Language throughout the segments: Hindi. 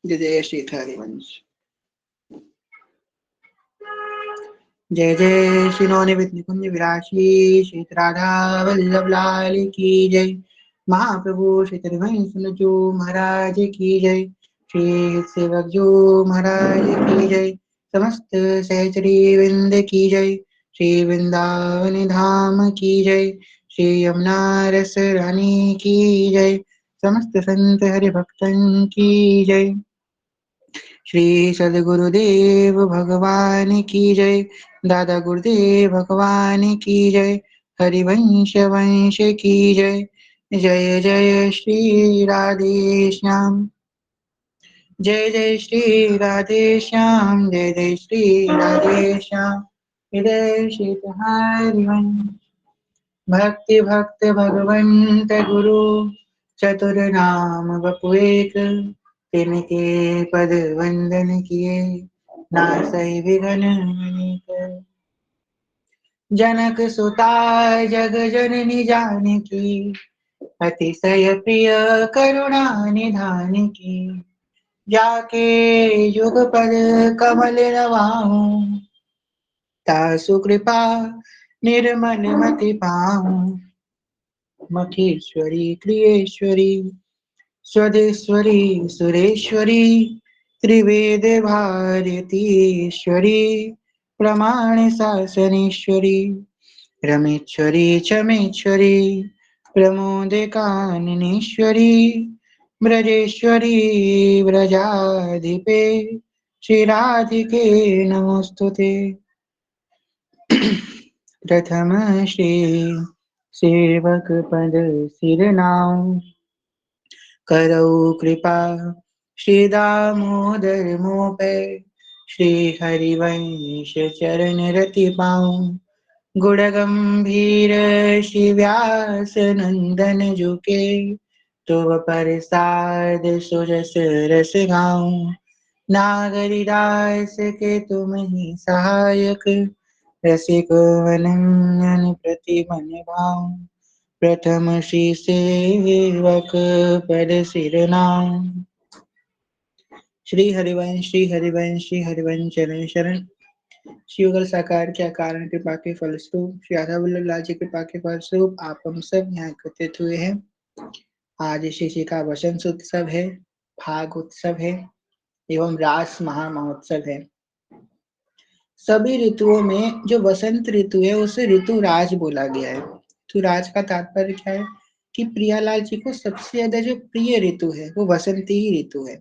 जय जय श्री हरिवंश। जय जय श्री नवनिवृत्त निकुंज विराशी श्री राधा वल्लभ लाल की जय। महाप्रभु श्री हरिवंश जो महाराज की जय। श्री सेवक जो महाराज की जय। समस्त सहचरी वृंद की जय। श्री वृंदावन धाम की जय। श्री यमुना रस रानी की जय। समस्त संत हरि भक्तन की जय। श्री सद्गुरुदेव भगवान की जय। दादा गुरुदेव भगवान की जय। हरिवंश वंश की जय। जय जय श्री राधे श्याम। जय जय श्री राधे श्याम। जय जय श्री राधे श्याम। हृदय श्री हरिवंश। भक्ति भक्त भगवंत गुरु चतुर नाम बपु एक। तिनके पद वंदन किए नासै विघ्न अनेक। जनक सुता जग जननी जानकी अतिशय प्रिय करुणा निधान की। जाके युग पद कमल नवाहु तासु कृपा निर्मल मति पाहु। मखेश्वरी क्रियेश्वरी स्वदेश्वरी सुरेश्वरी त्रिवेद भारतीश्वरी प्रमाण शासनेश्वरी रमेश्वरी चमेश्वरी प्रमोद काननेश्वरी ब्रजेश्वरी व्रजाधिपे श्रीराधिके नमोस्तुते। प्रथम श्री सेवक पद सिरनाम करौ कृपा श्री दामोदर मोह पे। श्री हरिवंश चरण रति पाऊं गुण गंभीर श्री व्यास नंदन जुके। तुम प्रसाद सुरस रस गाऊं नागरिदास के तुम ही सहायक। रसिक वनन प्रति मन भाऊं प्रथम श्री सेवक पद सिरनाम। श्री हरिवंश श्री हरिवंश श्री हरिवंश चरण शरण। श्री युगल साकार के कारण कृपा के फलस्वरूप श्री राधा वल्लभ लाल जी कृपा के फलस्वरूप आप हम सब यहाँ एकत्रित हुए हैं। आज श्री जी का वसंत उत्सव है, फाग उत्सव है एवं रास महा महोत्सव है। सभी ऋतुओं में जो वसंत ऋतु है उसे ऋतु राज बोला गया है। ऋतु राज का तात्पर्य क्या है कि प्रियालाल जी को सबसे ज्यादा जो प्रिय ऋतु है वो वसंती ही ऋतु है।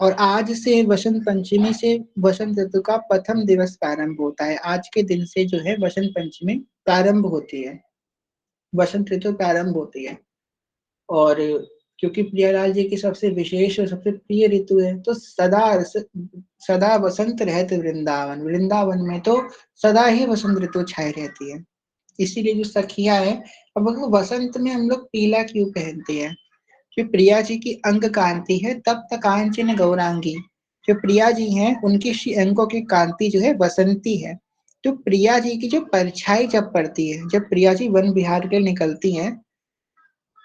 और आज से वसंत पंचमी से वसंत ऋतु का प्रथम दिवस प्रारंभ होता है। आज के दिन से जो है वसंत पंचमी प्रारंभ होती है, वसंत ऋतु प्रारंभ होती है। और क्योंकि प्रियालाल जी की सबसे विशेष और सबसे प्रिय ऋतु है तो सदा वसंत रहते वृंदावन। वृंदावन में तो सदा ही वसंत ऋतु छाई रहती है। इसीलिए जो सखिया है, अब वो वसंत में हम लोग पीला क्यों पहनते हैं? जो प्रिया जी की अंग कांति है तब तक कांचन गौरांगी। जो प्रिया जी हैं उनकी अंगों की कांति जो है बसंती है। तो प्रिया जी की जो परछाई जब पड़ती है, जब प्रिया जी वन विहार के निकलती हैं,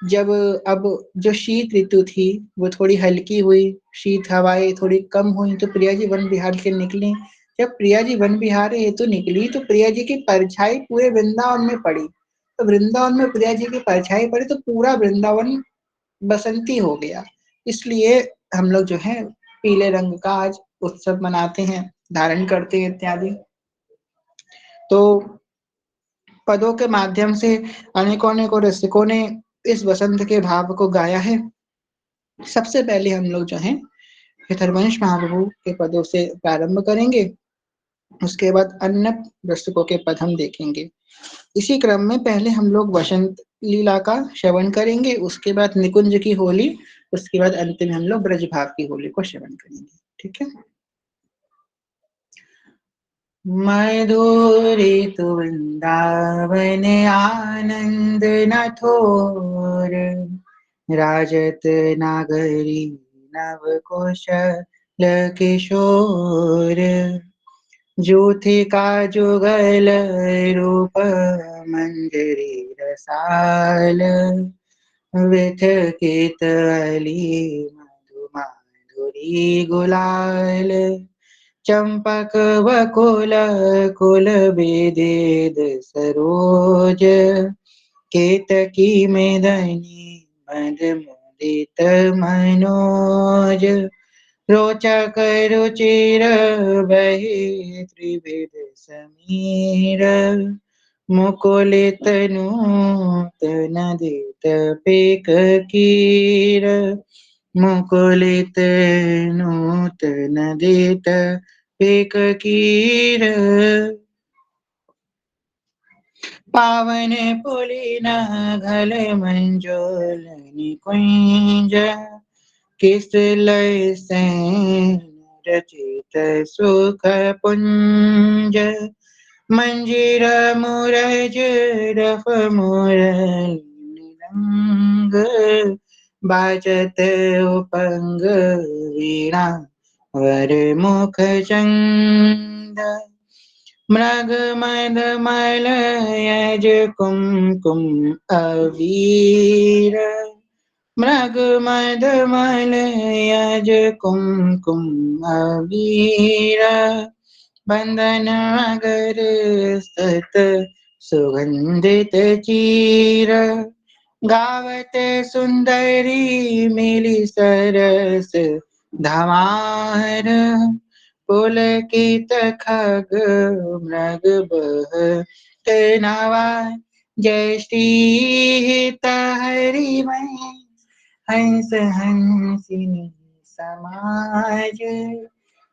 जब अब जो शीत ऋतु थी वो थोड़ी हल्की हुई, शीत हवाएं थोड़ी कम हुई तो प्रिया जी वन विहार के निकली। जब प्रिया जी वन विहार हेतु निकली तो प्रिया जी की परछाई पूरे वृंदावन में पड़ी। तो वृंदावन में प्रिया जी की परछाई पड़ी तो पूरा वृंदावन बसंती हो गया। इसलिए हम लोग जो है पीले रंग का आज उत्सव मनाते हैं, धारण करते हैं इत्यादि। तो पदों के माध्यम से अनेकों अनेकों रसिकों ने इस वसंत के भाव को गाया है। सबसे पहले हम लोग जो है हरिवंश महाप्रभु के पदों से प्रारंभ करेंगे, उसके बाद अन्य रसिकों के पद हम देखेंगे। इसी क्रम में पहले हम लोग वसंत लीला का श्रवण करेंगे, उसके बाद निकुंज की होली, उसके बाद अंत में हम लोग ब्रज भाव की होली को श्रवण करेंगे। ठीक है। मधुरी तु वृंदावन आनंद न थोर। राजत नागरी नव कौशल किशोर। जूथी का जुगल रूप मंजरी रसाल। विथ कीत अली मधुमाधुरी हरी गुलाल चंपक बकुल कुल बेदेद सरोज केतकी मेदनी मद मुदित मनोज रोचक रुचिर बही त्रिविध समीर मुकुलित नूतन दित पेक कीर मुकुलित नूतन दित पेक कीर पावन पुलिन घल मंजोल निकुंज किस लय सैन रचित सुख पुंज मंजीर मुरज रफ मुरली रंग बाजत उपंग वीणा वर मुख चंद मृग मद मल यज कुमकुम अवीर मृग मद मल यज कुमकुम अवीर बंदन अगर सत सुगंधित चीर गावत सुंदरी मिली सरस धमार पुलकित खग मृग बह नवा जयश्री हरि हंस हंसिनी समाज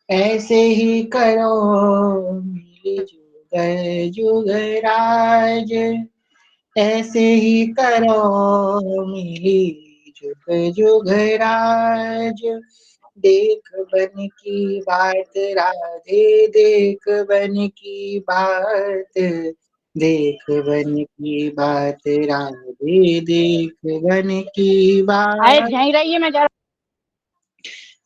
ऐसे ही करो मिली जुग जुग राज ऐसे ही करो मिली जुग जुग राज देख बन की बात राधे देख बन की बात देख बन की बात राधे देख बन की आए बात झेंग रही है मैं जा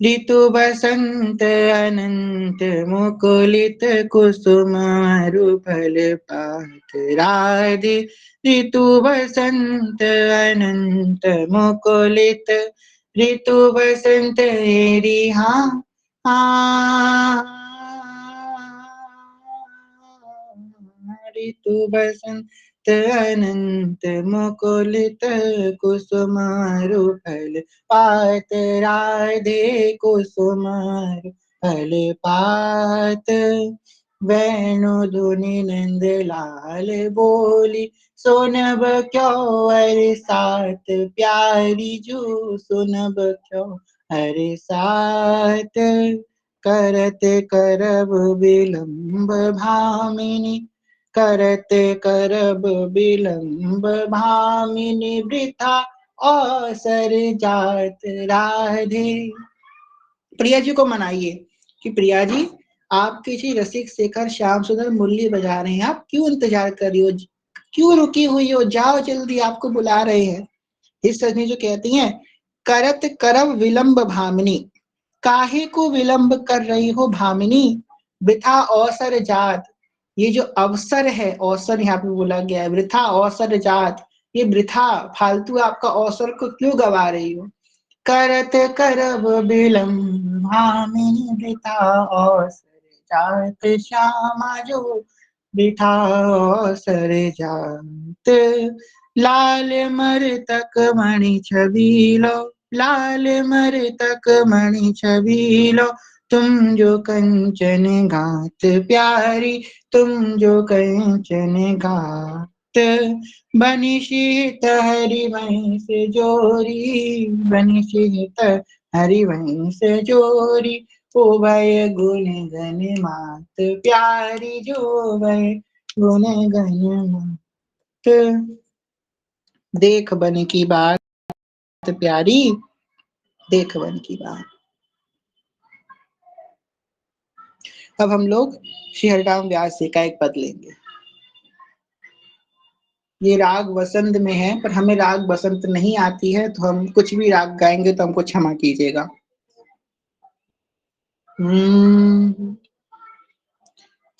ऋतु बसंत अनंत मुकुलित कुसुम फल पात राधे ऋतु बसंत अनंत मुकुलित ऋतु बसंत एरी हाँ हाँ ऋतु बसंत अनंत मुकुलित कुसुम फल पात राधे कुसुमार फल पात वेणु धुनि नंद लाल बोली सोनब क्यों अरे साथ प्यारी जू सुनब क्यों अरे साथ करत करब विलंब भामिनी करत करब विलंब भामिनी वृथा अवसर जात राधे। प्रिया जी को मनाइए कि प्रिया जी आप किसी रसिक शेखर श्याम सुंदर मुरली बजा रहे हैं, आप क्यों इंतजार कर रही हो, क्यों रुकी हुई हो, जाओ जल्दी आपको बुला रहे हैं। इस सजनी जो कहती हैं करत करब विलंब भामिनी, काहे को विलंब कर रही हो भामिनी, वृथा अवसर जात, ये जो अवसर है अवसर यहाँ पे बोला गया है, वृथा अवसर जात, ये वृथा फालतू आपका अवसर को क्यों गवा रही हो। करत करब विलंब भामिनी वृथा अवसर जात श्यामा जो वृथा अवसर जात लाल मरतक मणि छबीलो लाल मरतक मणि छबीलो तुम जो कंचन गात प्यारी तुम जो कंचन गात बनिशीत हरिवंश जोरी बनिशीत हरिवंश जोरी उभय गुण गण मात प्यारी जो भय गुण गण मात देख बन की बात प्यारी देख बन की बात। अब हम लोग श्री हरिराम व्यास जी का एक पद लेंगे। ये राग वसंत में है पर हमें राग बसंत नहीं आती है तो हम कुछ भी राग गाएंगे तो हमको क्षमा कीजिएगा।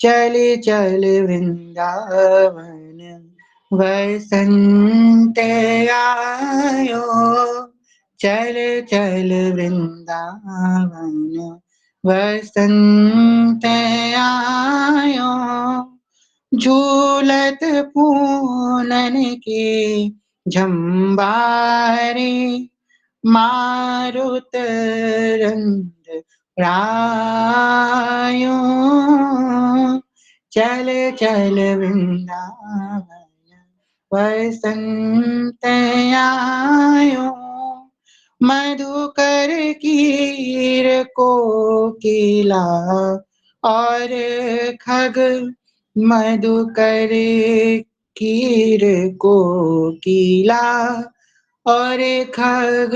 चले चल वृंदावन वसंत आयो चल चल वृंदावन वसंत आयो, झूलत पूनन के झंबारे, मारुत रंग रायो। चल चल वृंदावन वसंत आयो, मधुकर कीर कोकिला और खग, मधुकर कीर कोकिला और खग,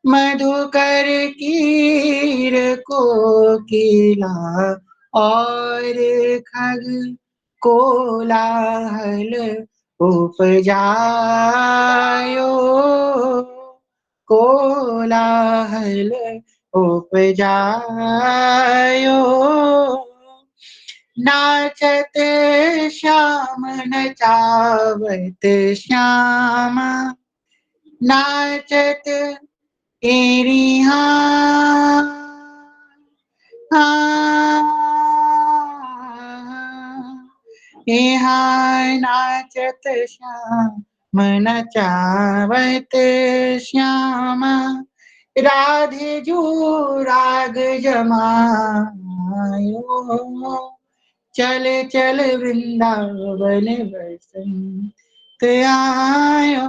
मधुकर कीर कोकिला और खग, कोलाहल उपजायो, कोलाहल उपजायो। नाचत श्याम नचावत श्यामा, नाचत तेरी हाँ हाँ, नाचत श्याम नचावत श्यामा, राधे जो राग जमायो। चल चल वृंदावन बसंत आयो,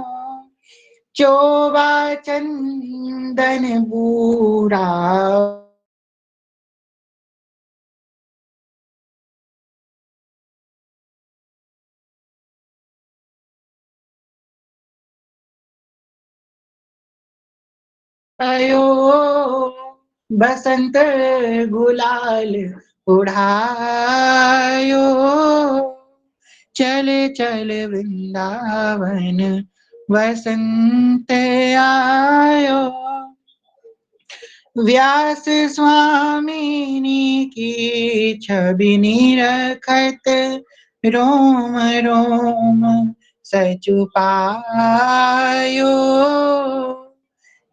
चोबा चंदन बूरा आयो, बसंत गुलाल उड़ायो। चल चल वृंदावन वसंत आयो, व्यास स्वामिनी की छवि निरखत, रोम रोम सचु पायो।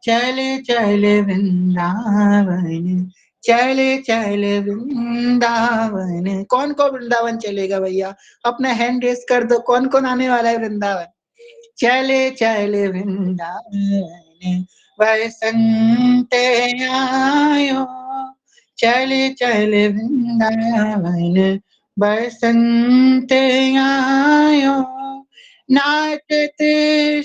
चल चल वृंदावन, चल चल वृंदावन। कौन कौन वृंदावन चलेगा भैया? अपना हैंड रेस कर दो, कौन कौन आने वाला है वृंदावन? चले चल वृंदावन वसंत आयो, चले चल वृंदावन बसंत आयो, नाचत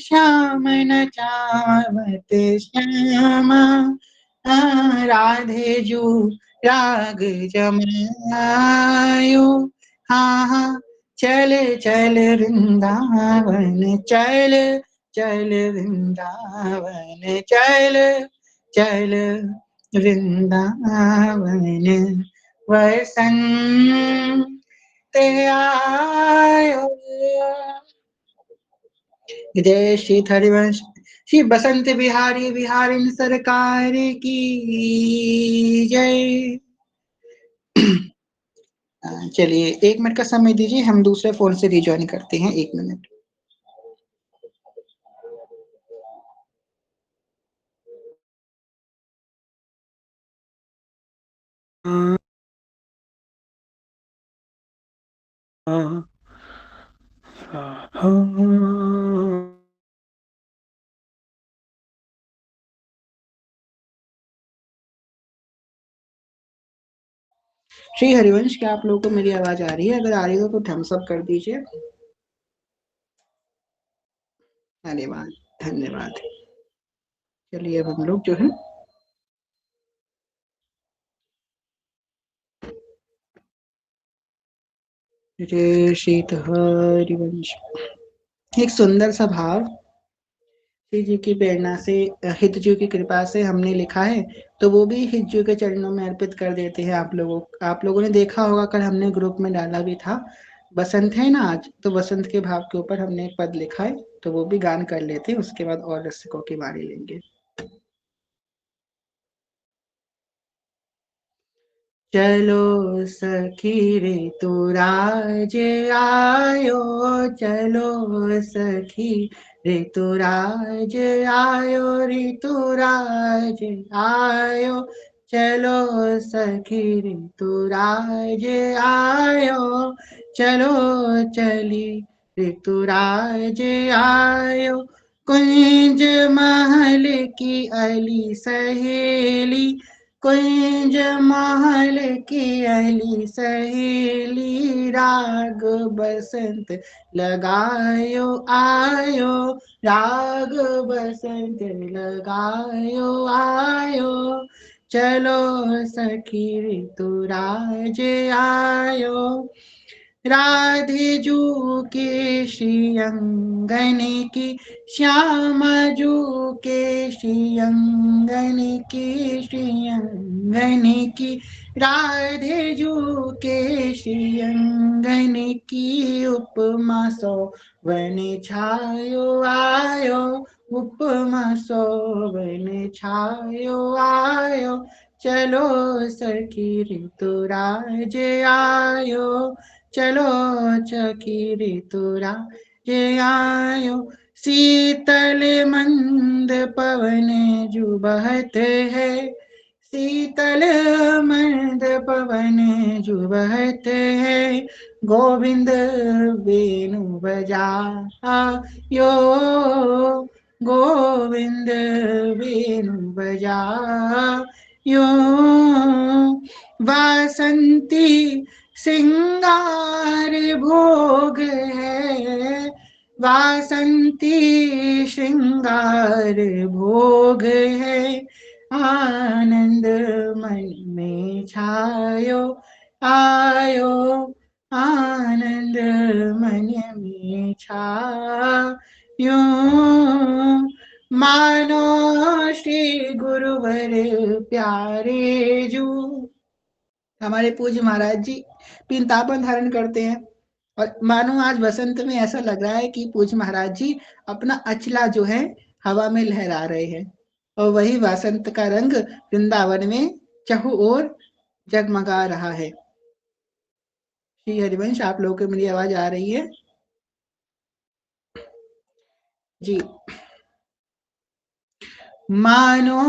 श्याम नचावत श्यामा, राधे जू राग जमायो। हाँ हाँ, चल चल वृंदावन, चल चल वृंदावन, चल चल वृंदावन वसंत आयो। जय श्री हरिवंश, श्री बसंत बिहारी बिहारिन सरकार की जय। चलिए 1 मिनट का समय दीजिए, हम दूसरे फोन से रिज्वाइन करते हैं। 1 मिनट। श्री हरिवंश, क्या आप लोगों को मेरी आवाज आ रही है? अगर आ रही हो तो थम्स अप कर दीजिए। धन्यवाद धन्यवाद। चलिए अब हम लोग जो है जय श्री हरिवंश, एक सुंदर सा भाव श्री जी की प्रेरणा से, हितजू की कृपा से हमने लिखा है, तो वो भी हितजू के चरणों में अर्पित कर देते हैं। आप लोगों ने देखा होगा, कल हमने ग्रुप में डाला भी था। बसंत है ना आज, तो बसंत के भाव के ऊपर हमने एक पद लिखा है, तो वो भी गान कर लेते हैं, उसके बाद और रसिकों की बारी लेंगे। चलो सखी ऋतुराज आयो, चलो सखी ऋतुराज आयो, ऋतुराज आयो, चलो सखी ऋतुराज आयो, चलो चली ऋतुराज आयो। कुंज महल की अली सहेली, कुंज महल की अली सहेली, राग बसंत लगायो आयो, राग बसंत लगायो आयो, चलो सखी ऋतुराज आयो। राधे जू के श्रीअंगन की, श्याम जू के श्रीअंगन की, श्रीअंगन की, राधे जू के श्रीअंगन की, उपमा सो वन छायो आयो, उपमा सो वन छायो आयो, चलो सखी ऋतुराज आयो, चलो सखी ऋतुराज आयो। शीतल मंद पवन जो बहत है, शीतल मंद पवन जो बहत है, गोविंद वेणु बजायो, गोविंद वेणु बजायो। वासंती श्रृंगार भोग है, वासंती श्रृंगार भोग है, आनंद मन में छायो आयो, आनंद मन में छायो। मानो श्री गुरुवर प्यारे जू, हमारे पूज्य महाराज जी पीताम्बर धारण करते हैं, और मानो आज बसंत में ऐसा लग रहा है कि पूज्य महाराज जी अपना अचला जो है हवा में लहरा रहे हैं, और वही बसंत का रंग वृंदावन में चहु ओर जगमगा रहा है। श्री हरिवंश, आप लोगों को मेरी आवाज आ रही है जी? मानो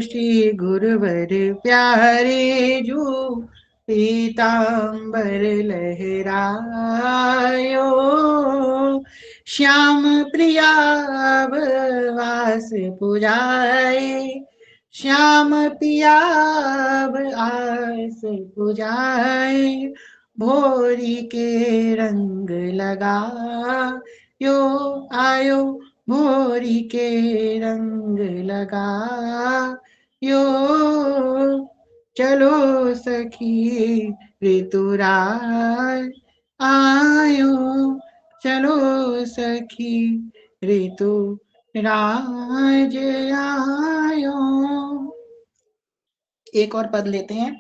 श्री गुरुवर प्यारे जू, पीताम्बर लहरायो, श्याम प्रिया वास पुजाए, श्याम पिया आस पुजाए, भोरी के रंग लगा यो आयो, भोरी के रंग लगा यो, चलो सखी ऋतुराज आयो, चलो सखी ऋतुराज आयो। एक और पद लेते हैं।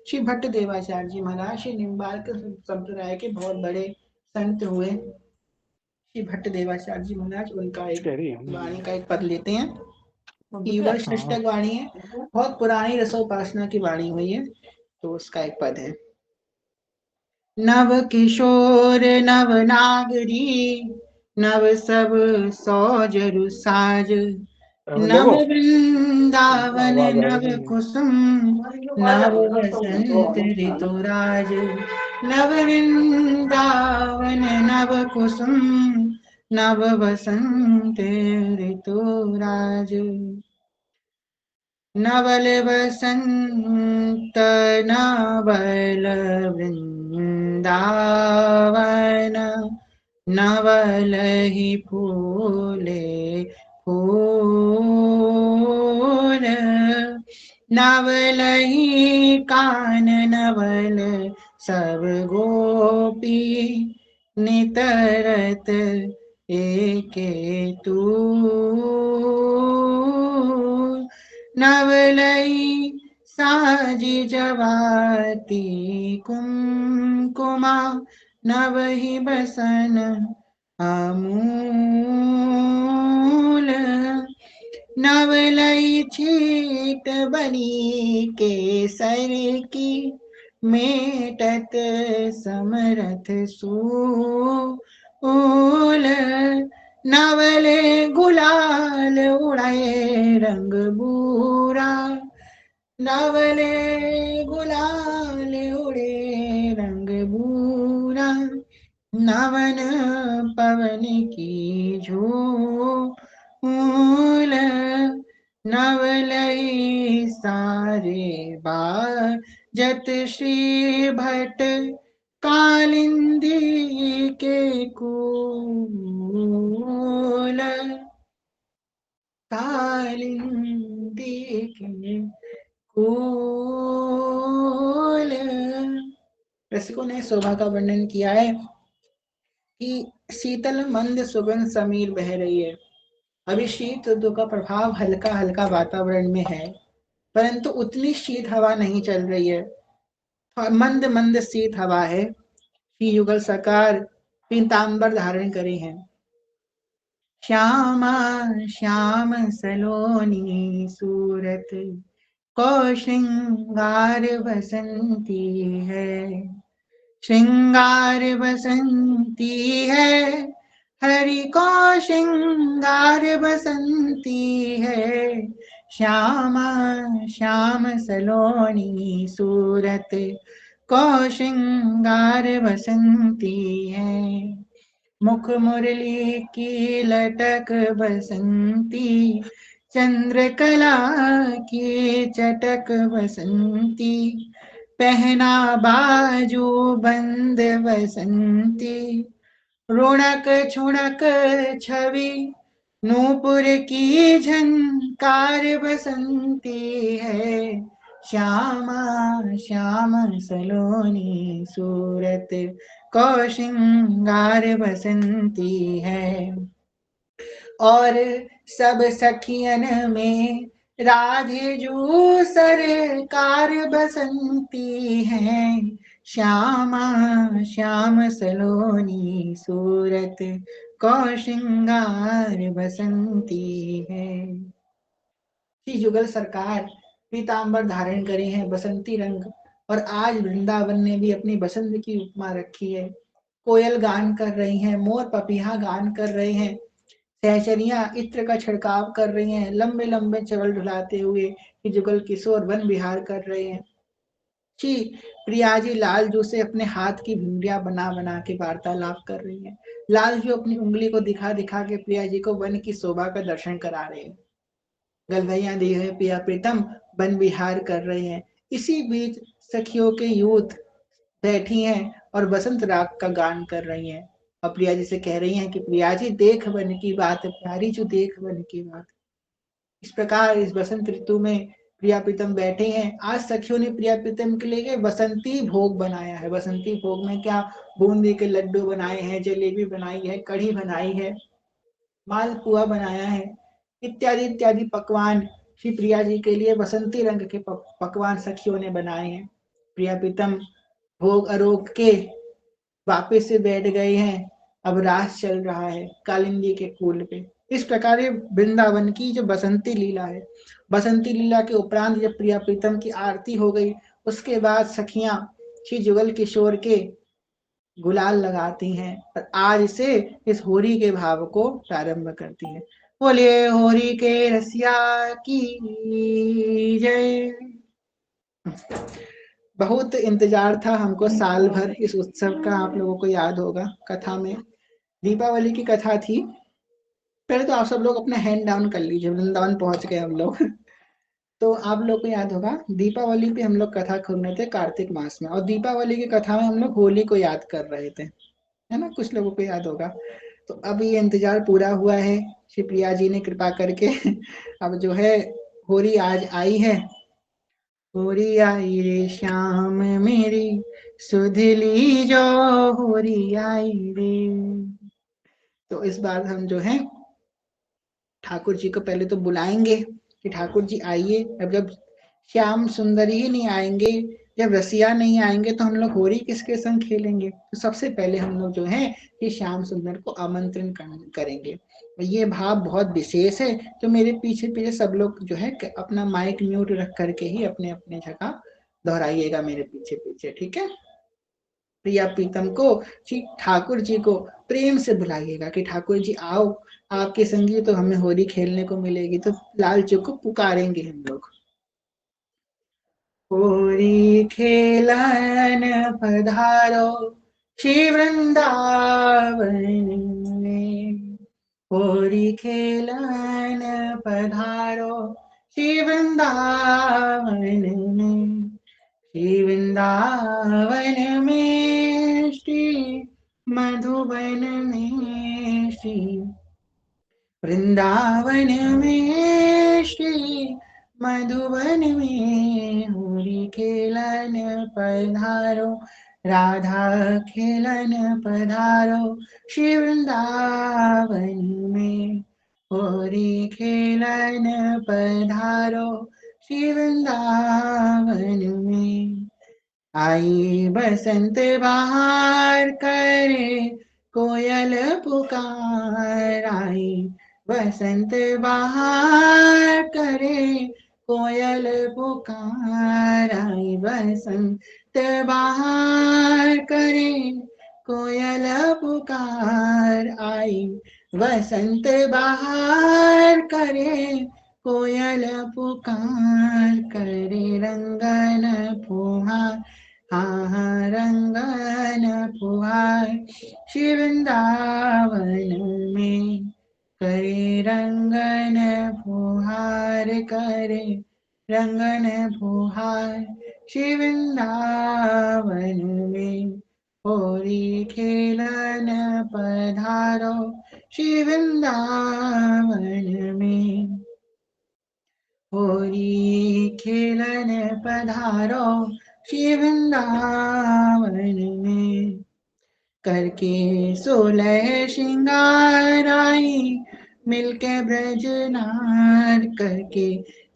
श्री भट्ट देवाचार्य जी महाराज श्री निम्बार्क संप्रदाय के बहुत बड़े संत हुए। श्री भट्ट देवाचार्य जी महाराज, उनका एक वाणी का एक पद लेते हैं। ईवर षष्टक वाणी है, बहुत पुरानी रसोपासना की वाणी हुई है, तो उसका एक पद है। नव किशोर नव नागरी, नव सब सौजरु साज, नव वृंदावन नव कुसुम, नव वसंत ऋतुराज, नव वृंदावन नव कुसुम, नव वसंत ऋतुराज, नवल बसंत नवल वृंदावन, नवल ही फूले फूल, नवल ही कान नवल सब गोपी, नितरत एके तू, नवलई साजी जवाती कुमकुमा, नवहि बसन अमूल, नवलई छीट बनी केसर की, मेटत समरथ सूल, नवले गुलाल उड़ाए रंग बूरा, नवले गुलाल उड़े रंग बूरा, नवन पवन की झूल, नवलई सारे बाजत श्री भट कालिंदी के कूल, कालिंदी के कूल। रसिकों ने शोभा का वर्णन किया है कि शीतल मंद सुगंध समीर बह रही है। अभी शीत ऋतु का प्रभाव हल्का हल्का वातावरण में है, परंतु उतनी शीत हवा नहीं चल रही है, मंद मंद शीत हवा है। श्री युगल सरकार पीतांबर धारण करे हैं। श्यामा श्याम सलोनी सूरत, को श्रृंगार बसंती है, श्रृंगार बसंती है, हरि को श्रृंगार बसंती है। श्यामा श्याम सलोनी सूरत, को श्रृंगार बसंती है, मुख मुरली की लटक बसंती, चंद्रकला की चटक बसंती, पहना बाजू बंद बसंती, रोणक छुणक छवि नूपुर की झंकार बसंती है। श्यामा श्याम सलोनी सूरत, को श्रृंगार बसंती है। और सब सखियन में राधे जो सरकार बसंती है। श्यामा श्याम सलोनी सूरत, को श्रृंगार बसंती है। श्री जुगल सरकार पीतांबर धारण करे हैं बसंती रंग, और आज वृंदावन ने भी अपनी बसंत की उपमा रखी है। कोयल गान कर रही हैं, मोर पपीहा गान कर रहे हैं, सहचरियां इत्र का छिड़काव कर रही हैं, लंबे लंबे चवल ढुलाते हुए कि जुगल किशोर वन विहार कर रहे हैं। श्री प्रियाजी लालजू से अपने हाथ की भिंडियां बना बना के वार्तालाप कर रही हैं। लालजू अपनी उंगली को दिखा दिखा के प्रियाजी को वन की शोभा का दर्शन करा रहे हैं। गलभैया दिए पिया प्रीतम वन विहार कर रहे हैं। इसी बीच सखियों के यूथ बैठी हैं और बसंत राग का गान कर रही हैं, और प्रिया जी से कह रही हैं कि प्रिया जी देख वन की बात, प्यारी जो देख वन की बात। इस प्रकार इस बसंत ऋतु में प्रिया प्रीतम बैठे हैं। आज सखियों ने प्रिया प्रीतम के लिए बसंती भोग बनाया है। बसंती भोग में क्या, बूंदी के लड्डू बनाए हैं, जलेबी बनाई है, कढ़ी बनाई है, मालपुआ बनाया है, इत्यादि इत्यादि पकवान श्री प्रिया जी के लिए बसंती रंग के पकवान सखियों ने बनाए हैं। प्रिया प्रीतम भोग आरोग के वापिस से बैठ गए हैं। अब रास चल रहा है कालिंदी के कूल पे। इस प्रकार वृंदावन की जो बसंती लीला है, बसंती लीला के उपरांत जब प्रिया प्रीतम की आरती हो गई, उसके बाद सखियां श्री जुगल किशोर के गुलाल लगाती हैं और आज से इस होरी के भाव को प्रारंभ करती हैं। बोलिए होरी के रसिया की जय। बहुत इंतजार था हमको साल भर इस उत्सव का। आप लोगों को याद होगा कथा में दीपावली की कथा थी। पहले तो आप सब लोग अपना हैंड डाउन कर लीजिए, वृंदावन पहुंच गए हम लोग। तो आप लोग को याद होगा दीपावली पे हम लोग कथा कर रहे थे कार्तिक मास में, और दीपावली की कथा में हम लोग होली को याद कर रहे थे, है ना, कुछ लोगों को याद होगा। तो अब ये इंतजार पूरा हुआ है, श्री प्रिया जी ने कृपा करके अब जो है होली आज आई है। होरी आई रे श्याम मेरी सुधली जो होरी आई रे। तो इस बार हम जो है ठाकुर जी को पहले तो बुलाएंगे कि ठाकुर जी आइए। अब जब श्याम सुंदर ही नहीं आएंगे, जब रसिया नहीं आएंगे, तो हम लोग होरी किसके संग खेलेंगे। तो सबसे पहले हम लोग जो है कि श्याम सुंदर को आमंत्रण करेंगे। ये भाव बहुत विशेष है। तो मेरे पीछे पीछे सब लोग जो है अपना माइक म्यूट रख करके ही अपने अपने जगह दोहराइएगा मेरे पीछे पीछे, ठीक है। प्रिया प्रीतम को श्री ठाकुर जी को प्रेम से बुलाइएगा कि ठाकुर जी आओ, आपके संगी तो हमें होली खेलने को मिलेगी। तो लाल जी को पुकारेंगे हम लोग। होली खेलन पधारो श्री वृंदावन में, होली खेलन पधारो श्री वृंदावन में, श्री वृंदावन में श्री मधुबन में श्री वृंदावन में श्री मधुबन में, होली खेलन पधारो राधा खेलन पधारो श्री वृंदावन में, होली खेलन पधारो श्री वृंदावन में। आई बसंत बहार करे कोयल पुकार, आई बसंत बहार करे कोयल पुकार, आई बसंत बहार करे कोयल पुकार, आई बसंत बहार करे कोयल पुकार, करे रंगन फुहार, हाँ हाँ रंगन फुहार श्री वृंदावन में, करे रंगन फुहार, करे रंगन फुहार श्री वृंदावन में, होली खेलन पधारो श्री वृंदावन में, होली खेलन पधारो श्री वृंदावन में, करके 16 श्रृंगार आई मिलके ब्रजनार, करके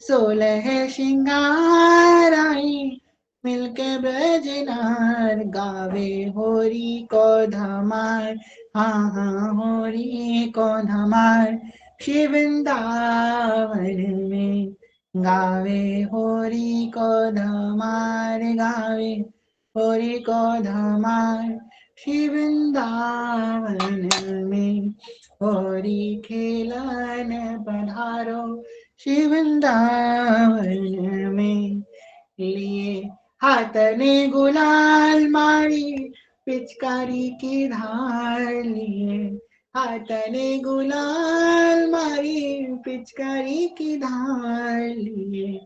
16 श्रृंगार आई मिलके ब्रजनार, गावे होरी को धमार, हाँ हाँ होरी को धमार श्री वृंदावन में, गावे होरी को धमार, गावे होरी को धमार श्री वृंदावन में, होली खेलन पधारो श्री वृंदावन में, लिए हाथ ने गुलाल मारी पिचकारी की धार, लिए हाथ ने गुलाल मारी पिचकारी की धार, लिए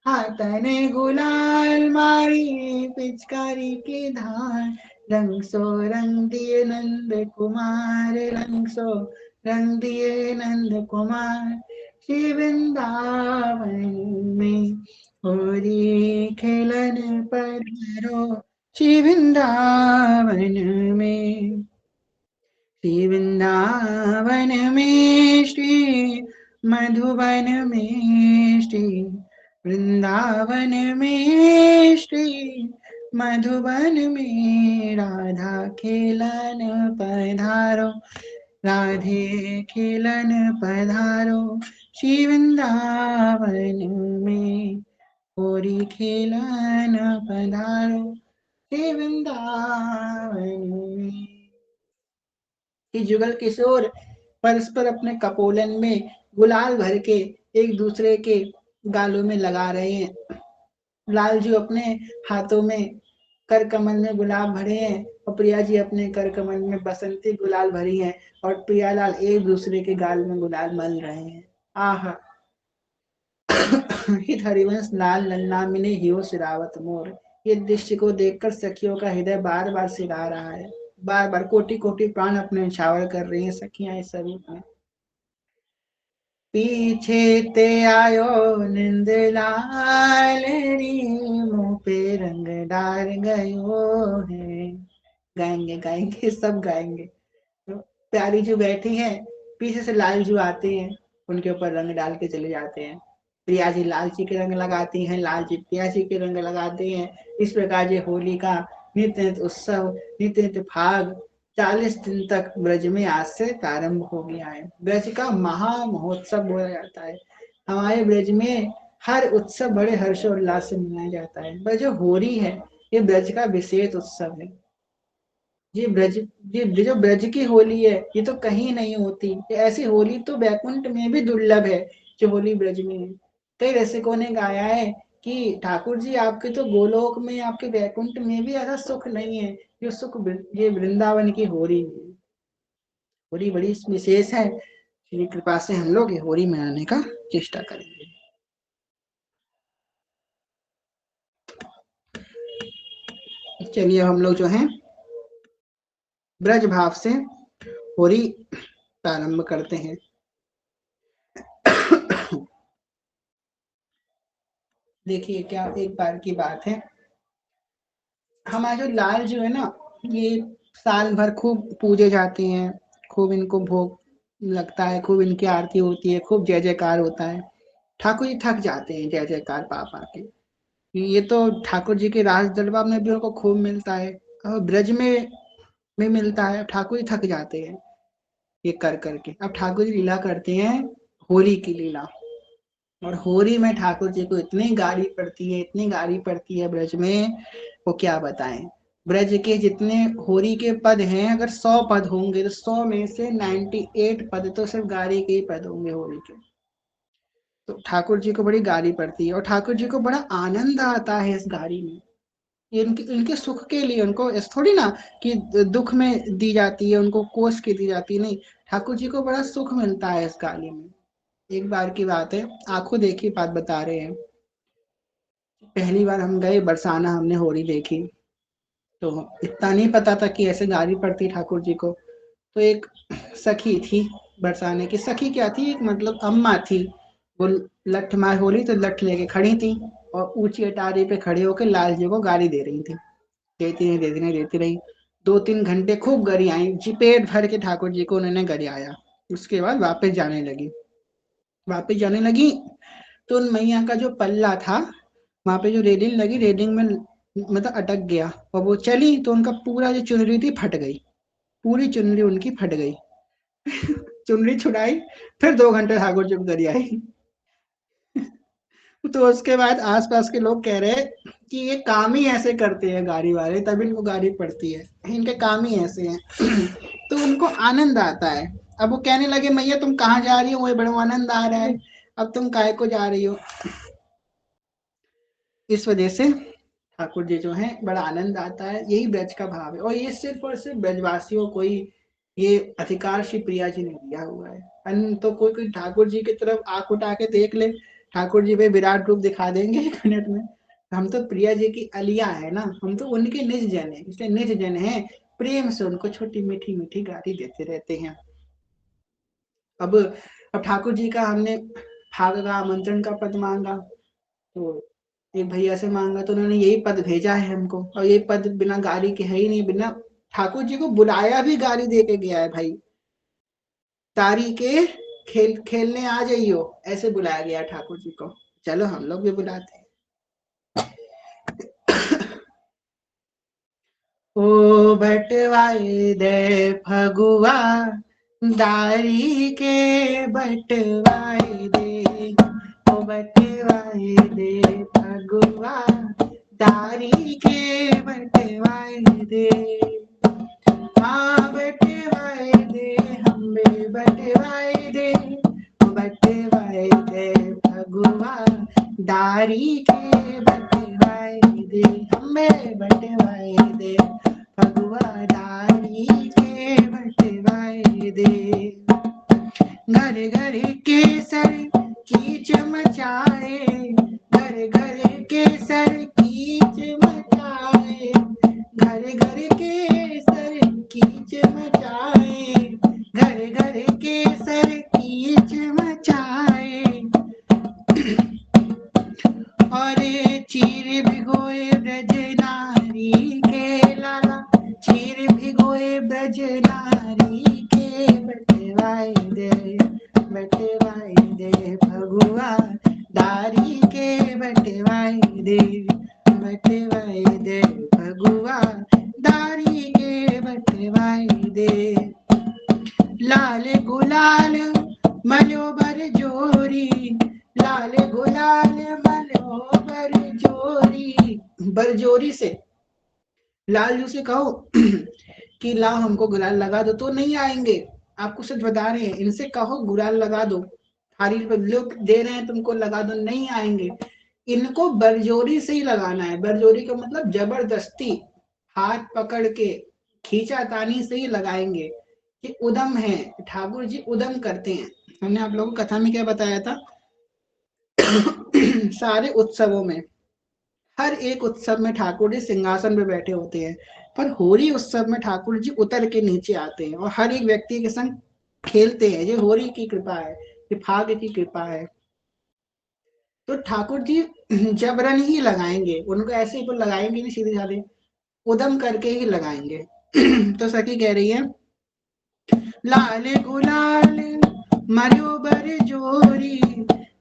हाथ ने गुलाल मारी पिचकारी की धार, रंग सो रंग दिए नंद कुमार, रंग सो रंग दिए नंद कुमार श्री वृंदावन में, होली खेलन पधारो श्री वृंदावन में, श्री वृंदावन में श्री मधुबन में श्री वृंदावन में श्री मधुबन में, राधा खेलन पधारो राधे खेलन पधारो श्री वृंदावन में, होली खेलन पधारो श्री वृंदावन में। कि जुगल किशोर परस्पर अपने कपोलन में गुलाल भर के एक दूसरे के गालों में लगा रहे हैं। लाल जी अपने हाथों में कर कमल में गुलाब भरे हैं और प्रिया जी अपने कर कमल में बसंती गुलाल भरी हैं, और प्रियालाल एक दूसरे के गाल में गुलाल मल रहे हैं। आहा हित हरिवंश लाल लल्ला मिले हियो सिरावत मोर, ये दृश्य को देखकर सखियों का हृदय बार बार सिरा रहा है, बार बार कोटि कोटि प्राण अपने न्यौछावर कर रही हैं सखियां इस स्वरूप में। पीछे ते आयो निंद लाल री, मुंह पे रंग डाल गयो है। गाएंगे गाएंगे सब गाएंगे। तो प्यारी जो बैठी हैं, पीछे से लाल जो आते हैं, उनके ऊपर रंग डाल के चले जाते हैं। प्रिया जी लाल जी के रंग लगाती हैं, लाल जी प्रिया जी के रंग लगाते हैं। इस प्रकार ये होली का नित्य नित्य उत्सव, नित्य नित्य फाग 40 दिन तक ब्रज में आज से प्रारंभ हो गया है। ब्रज का महा महोत्सव बोला जाता है। हमारे ब्रज में हर उत्सव बड़े हर्षोल्लास से मनाया जाता है, पर जो होली है ये ब्रज का विशेष उत्सव है। ये ब्रज ये जो ब्रज की होली है ये तो कहीं नहीं होती, ऐसी होली तो बैकुंठ में भी दुर्लभ है जो होली ब्रज में है। कई रसिकों ने गाया है कि ठाकुर जी आपके तो गोलोक में, आपके बैकुंठ में भी ऐसा सुख नहीं है जो सुख ये वृंदावन की होली में। होली बड़ी विशेष है, श्री कृपा से हम लोग ये होली मनाने का चेष्टा करेंगे। चलिए हम लोग जो है ब्रज भाव से होली प्रारंभ करते हैं। देखिए क्या एक बार की बात है, हमारे जो लाल जो है ना, ये साल भर खूब पूजे जाते हैं, खूब इनको भोग लगता है, खूब इनकी आरती होती है, खूब जय जयकार होता है। ठाकुर जी थक जाते हैं जय जयकार पा पा के। ये तो ठाकुर जी के रास दरबार में भी उनको खूब मिलता है और ब्रज में मिलता है, ठाकुर जी थक जाते हैं ये कर करके। अब ठाकुर जी लीला करते हैं, होली की लीला। और होली में ठाकुर जी को इतनी गाली पड़ती है, इतनी गाली पड़ती है ब्रज में, वो क्या बताएं। ब्रज के जितने होली के पद हैं, अगर 100 पद होंगे तो 100 में से 98 पद तो सिर्फ गाली के ही पद होंगे होली के। तो ठाकुर जी को बड़ी गाली पड़ती है और ठाकुर जी को बड़ा आनंद आता है इस गाली में। ये इनके सुख के लिए, उनको इस थोड़ी ना कि दुख में दी जाती है, उनको कोस के दी जाती है, नहीं। ठाकुर जी को बड़ा सुख मिलता है इस गाली में। एक बार की बात है, आंखों देखी बात बता रहे हैं। पहली बार हम गए बरसाना, हमने होली देखी, तो इतना नहीं पता था कि ऐसे गाली पड़ती ठाकुर जी को। तो एक सखी थी, बरसाने की सखी क्या थी, एक मतलब अम्मा थी। वो लठ मार होली तो लठ लेके खड़ी थी और ऊंची अटारी पे खड़े होकर लाल जी को गाली दे रही थी। देती रही 2-3 घंटे खूब गरी आई जी, पेट भर के ठाकुर जी को उन्होंने गरियाया। उसके बाद वापस जाने लगी तो उन मैया का जो पल्ला था, वहां पे जो रेलिंग लगी, रेलिंग में मतलब अटक गया और वो चली तो उनका पूरा जो चुनरी थी फट गई, पूरी चुनरी उनकी फट गई। चुनरी छुड़ाई, फिर 2 घंटे ठाकुर जी को गरियाई। तो उसके बाद आसपास के लोग कह रहे हैं कि ये काम ही ऐसे करते हैं गाड़ी वाले, तभी इनको गाड़ी पड़ती है, इनके काम ही ऐसे हैं। तो उनको आनंद आता है। अब वो कहने लगे मैया तुम कहाँ जा रही हो, वो बड़ा आनंद आ रहा है, अब तुम काय को जा रही हो। इस वजह से ठाकुर जी जो है बड़ा आनंद आता है, यही ब्रज का भाव है। और ये सिर्फ और सिर्फ ब्रजवासियों को ही ये अधिकार श्री प्रिया जी ने दिया हुआ है। अन्य तो कोई कोई ठाकुर जी की तरफ आंख उठा के देख ले, ठाकुर जी पे विराट रूप दिखा देंगे 1 मिनट में। हम तो प्रिया जी की अलिया है ना, हम तो उनके निज जन है, इसलिए निज जन है, प्रेम से उनको छोटी मीठी मीठी गाली देते रहते हैं। अब अब ठाकुर जी का हमने भाग का आमंत्रण का पद मांगा, तो एक भैया से मांगा तो उन्होंने यही पद भेजा है हमको, और ये पद बिना गाली के है ही नहीं, बिना ठाकुर जी को बुलाया भी गाली दे के गया है भाई। तारी के खेलने आ जाइयो, ऐसे बुलाया गया ठाकुर जी को। चलो हम लोग भी बुलाते हैं। ओ बटवाए दे फगुआ, दारी के बटवाए दे, ओ बटवाए दे फगुआ, दारी के बटवाए दे। हाँ बटवाए दे, हमें बटवाए दे, बटवाए दे फगुआ, दारी के बटवाए दे, हमें बटवाए दे फगुआ, दारी के बटवाए दे। घर घर केसर कीच मचाए, घर घर केसर कीच मचाए, घर घर केसर कीच मचाए, घर घर केसर कीच मचाए। और चीर भिगोए ब्रज नारी के लाला, चीर भिगोए ब्रज नारी के, बटवाए दे फगुआ, दारी के बटवाए दे, बटवाए दे फगुआ, दारी के बटवाए दे। लाल गुलाल मलो बर जोरी, लाल गुलाल मलो बरजोरी, बरजोरी से लालजू से कहो कि ला हमको गुलाल लगा दो, तो नहीं आएंगे। आपको सच बता रहे हैं, इनसे कहो गुलाल लगा दो, थारी लोग दे रहे हैं तुमको लगा दो, नहीं आएंगे। इनको बरजोरी से ही लगाना है। बरजोरी का मतलब जबरदस्ती, हाथ पकड़ के खींचातानी से ही लगाएंगे। कि उदम है, ठाकुर जी उदम करते हैं। हमने आप लोगों को कथा में क्या बताया था सारे उत्सवों में, हर एक उत्सव में ठाकुर जी सिंहासन पे बैठे होते हैं, पर होली उत्सव में ठाकुर जी उतर के नीचे आते हैं और हर एक व्यक्ति के संग खेलते हैं। ये होली की कृपा है, ये भाग्य की कृपा है। तो ठाकुर जी जबरन ही लगाएंगे, उनको ऐसे ही तो लगाएंगे नहीं सीधे साधे, उदम करके ही लगाएंगे। तो सखी कह रही है लाल गुलाल मरियो बर जोरी,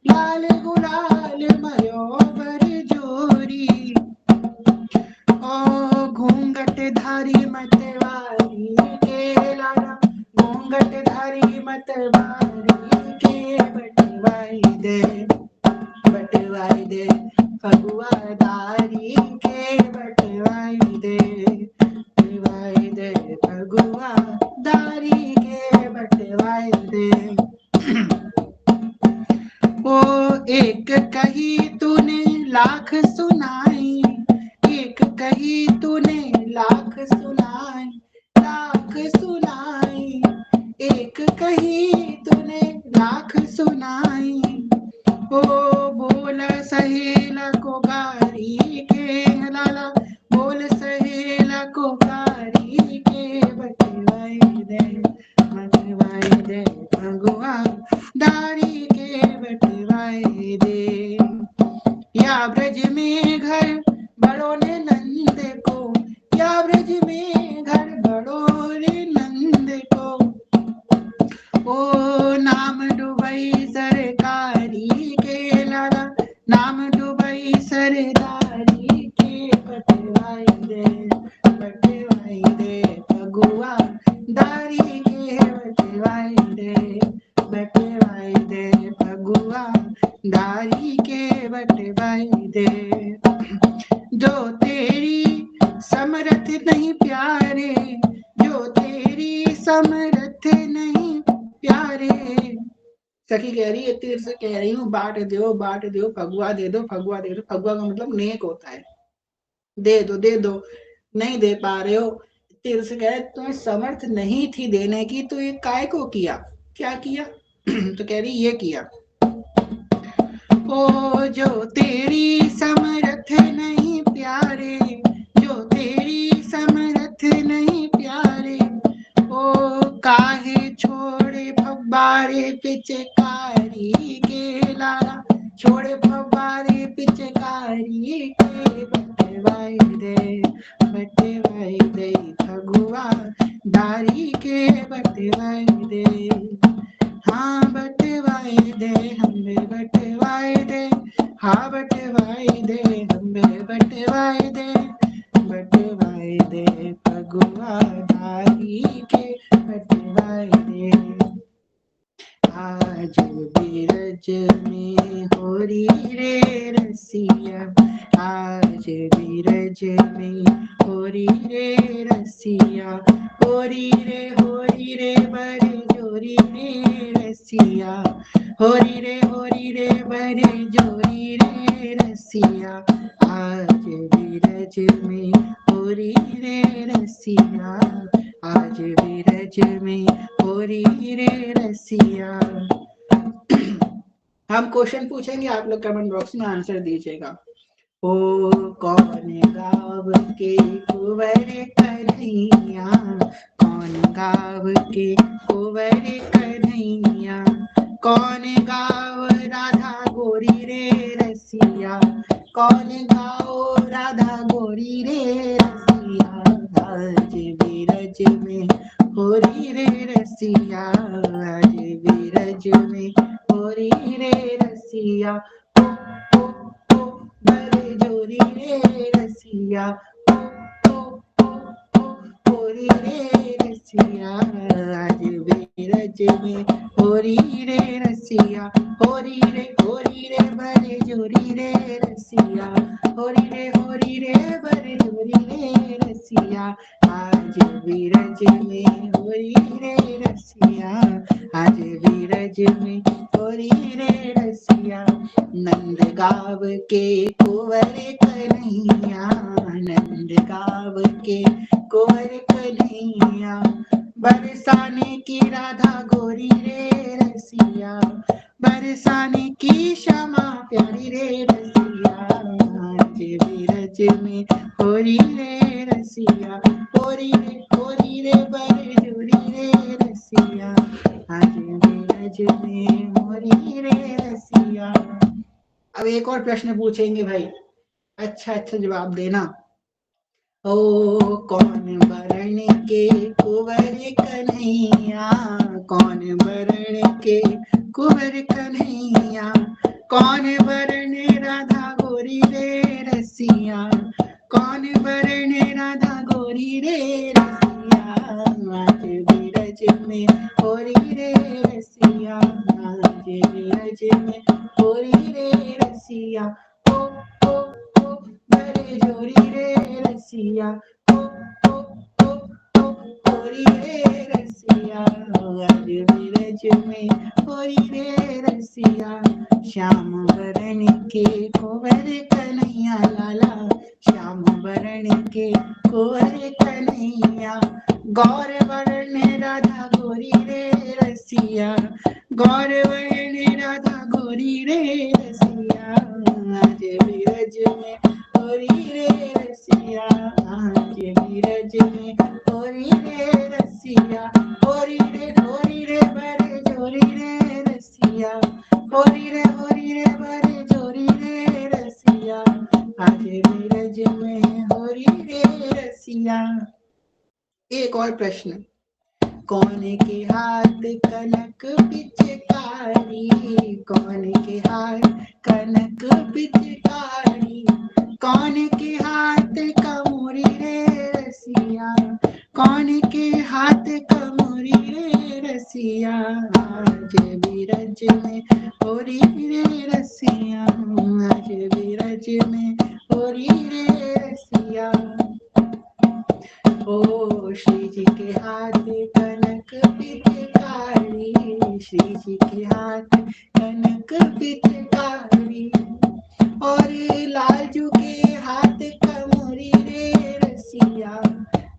लाल गुलाल मरियो बर जोरी, ओ घूंघट धारी मतवारी के लाला, घूंघट धारी मतवारी के बटवाई दे, बटवाई दे फगुआ दारी के, बटवाई दे, बटवाई दे फगुआ दारी के, बटवाई दे। ओ एक कही तूने लाख सुनाई, एक कही तूने लाख सुनाई, लाख सुनाई, एक कही तूने लाख सुनाई, ओ बोल सहेला को गारी के लाला, बोल सहेला को गारी के, बटवाई दे, बटवाई दे भगवा दारी के, बटवाई दे। या ब्रज में घर बड़ो ने नंद को, या ब्रज में घर बड़ो ने नंद को, ओ नाम डुबई सरकारी के लाला, नाम डुबई सरदारी के, बटवाई दे, बटवाई दे फगुआ दारी के, बटवाई दे, बटवाई दे फगुआ दारी के, बटवाई दे। जो तेरी समरथ नहीं प्यारे, जो तेरी समरथ नहीं प्यारे। सखी कह रही है तीर से कह रही हूँ बाट दो फगुआ दे दो, फगुआ दे दो। फगुआ का मतलब नेक होता है, दे दो दे दो, नहीं दे पा रहे हो। तीर से कह रहे तुम्हें समर्थ नहीं थी देने की, तो ये काय को किया, क्या किया तो कह रही ये किया। ओ जो तेरी समर्थ नहीं प्यारे, जो तेरी समर्थ नहीं प्यारे, ओ काहे छोड़े फब्बारे पिचकारी के लाला, छोड़े फब्बारे पिचकारी के, बटवाई दे, बटवाई दे फगुआ दारी के, बटवाई दे। हाँ बटवाई दे हमें, बटवाई दे, हाँ बटवाई दे हमें, बटवाई दे, बटवाई दे फगुआ दारी के, बटवाई दे। आज बीरज में होरी रे रसिया, आज बीरज में होरी रे रसिया, होरी रे बड़े जोरी रे रसिया, होरी रे बड़े जोरी रे रसिया, आज बीरज में होरी रे रसिया, आज बीरज में होरी रे रसिया। हम क्वेश्चन पूछेंगे, आप लोग कमेंट बॉक्स में आंसर दीजिएगा। ओ कौन गाँव के कुंवर कन्हैया, कौन गाँव के कुंवर कन्हैया, कौन गाँव राधा गोरी रे रसिया, कौन गाँव राधा गोरी रे रसिया, आज बीरज में होरी रे रसिया, आज बीरज में होरी रे रसिया, ओ बड़े जोरी रे रसिया, होरी रे रसिया, आज बीरज में होरी रे रसिया, होरी रे बड़े जोरी रे रसिया, होरी रे बड़े जोरी रे रसिया, आज बीरज में होरी रे रसिया, आज बीरज में होरी रे रसिया, नंद गाव के कुंवर कन्हैया, नंद गाव के कुंवर कन्हैया, बरसाने की राधा गोरी रे रसिया, बरसाने की क्षमा प्यारी रे रसिया, आज बीरज में होरी रे रसिया, होरी रे बरजोरी रे रसिया, आज बीरज में होरी रे रसिया। अब एक और प्रश्न पूछेंगे भाई, अच्छा जवाब देना। ओ कौन बरण के कुंवर कन्हैया, कौन बरण के कुंवर कन्हैया, कौन बरण राधा गोरी रे रसिया, कौन बरण राधा गोरी रे रसिया, आज बीरज में होरी रे रसिया, आज बीरज में होरी रे रसिया, ओ बड़े जोरी रे रसिया, होरी रे रसिया, आज बीरज में होरी रे रसिया, श्याम बरन के कुंवर कन्हैया लाला, श्याम बरन के कुंवर कन्हैया, गौर बरन राधा गोरी रे रसिया, गौर बरन राधा गोरी रे रसिया, आज बीरज में होरी रे रसिया, आज बीरज में होरी रे रसिया, होरी रे बड़े जोरी रे रसिया, होरी रे बड़े जोरी रे रसिया, आज बीरज में होरी रे रसिया। एक और प्रश्न, कौन के हाथ कनक पिचकारी, कौन के हाथ कनक पिचकारी, कौन के हाथ कमोरी रे रसिया, कौन के हाथ कमोरी रे रसिया, आज बीरज में होरी रे रसिया, आज बीरज में होरी रे रसिया। ओ श्री जी के हाथ कनक पिचकारी, श्री जी के हाथ कनक पिचकारी, और लालजू के हाथ कमोरी रे रसिया,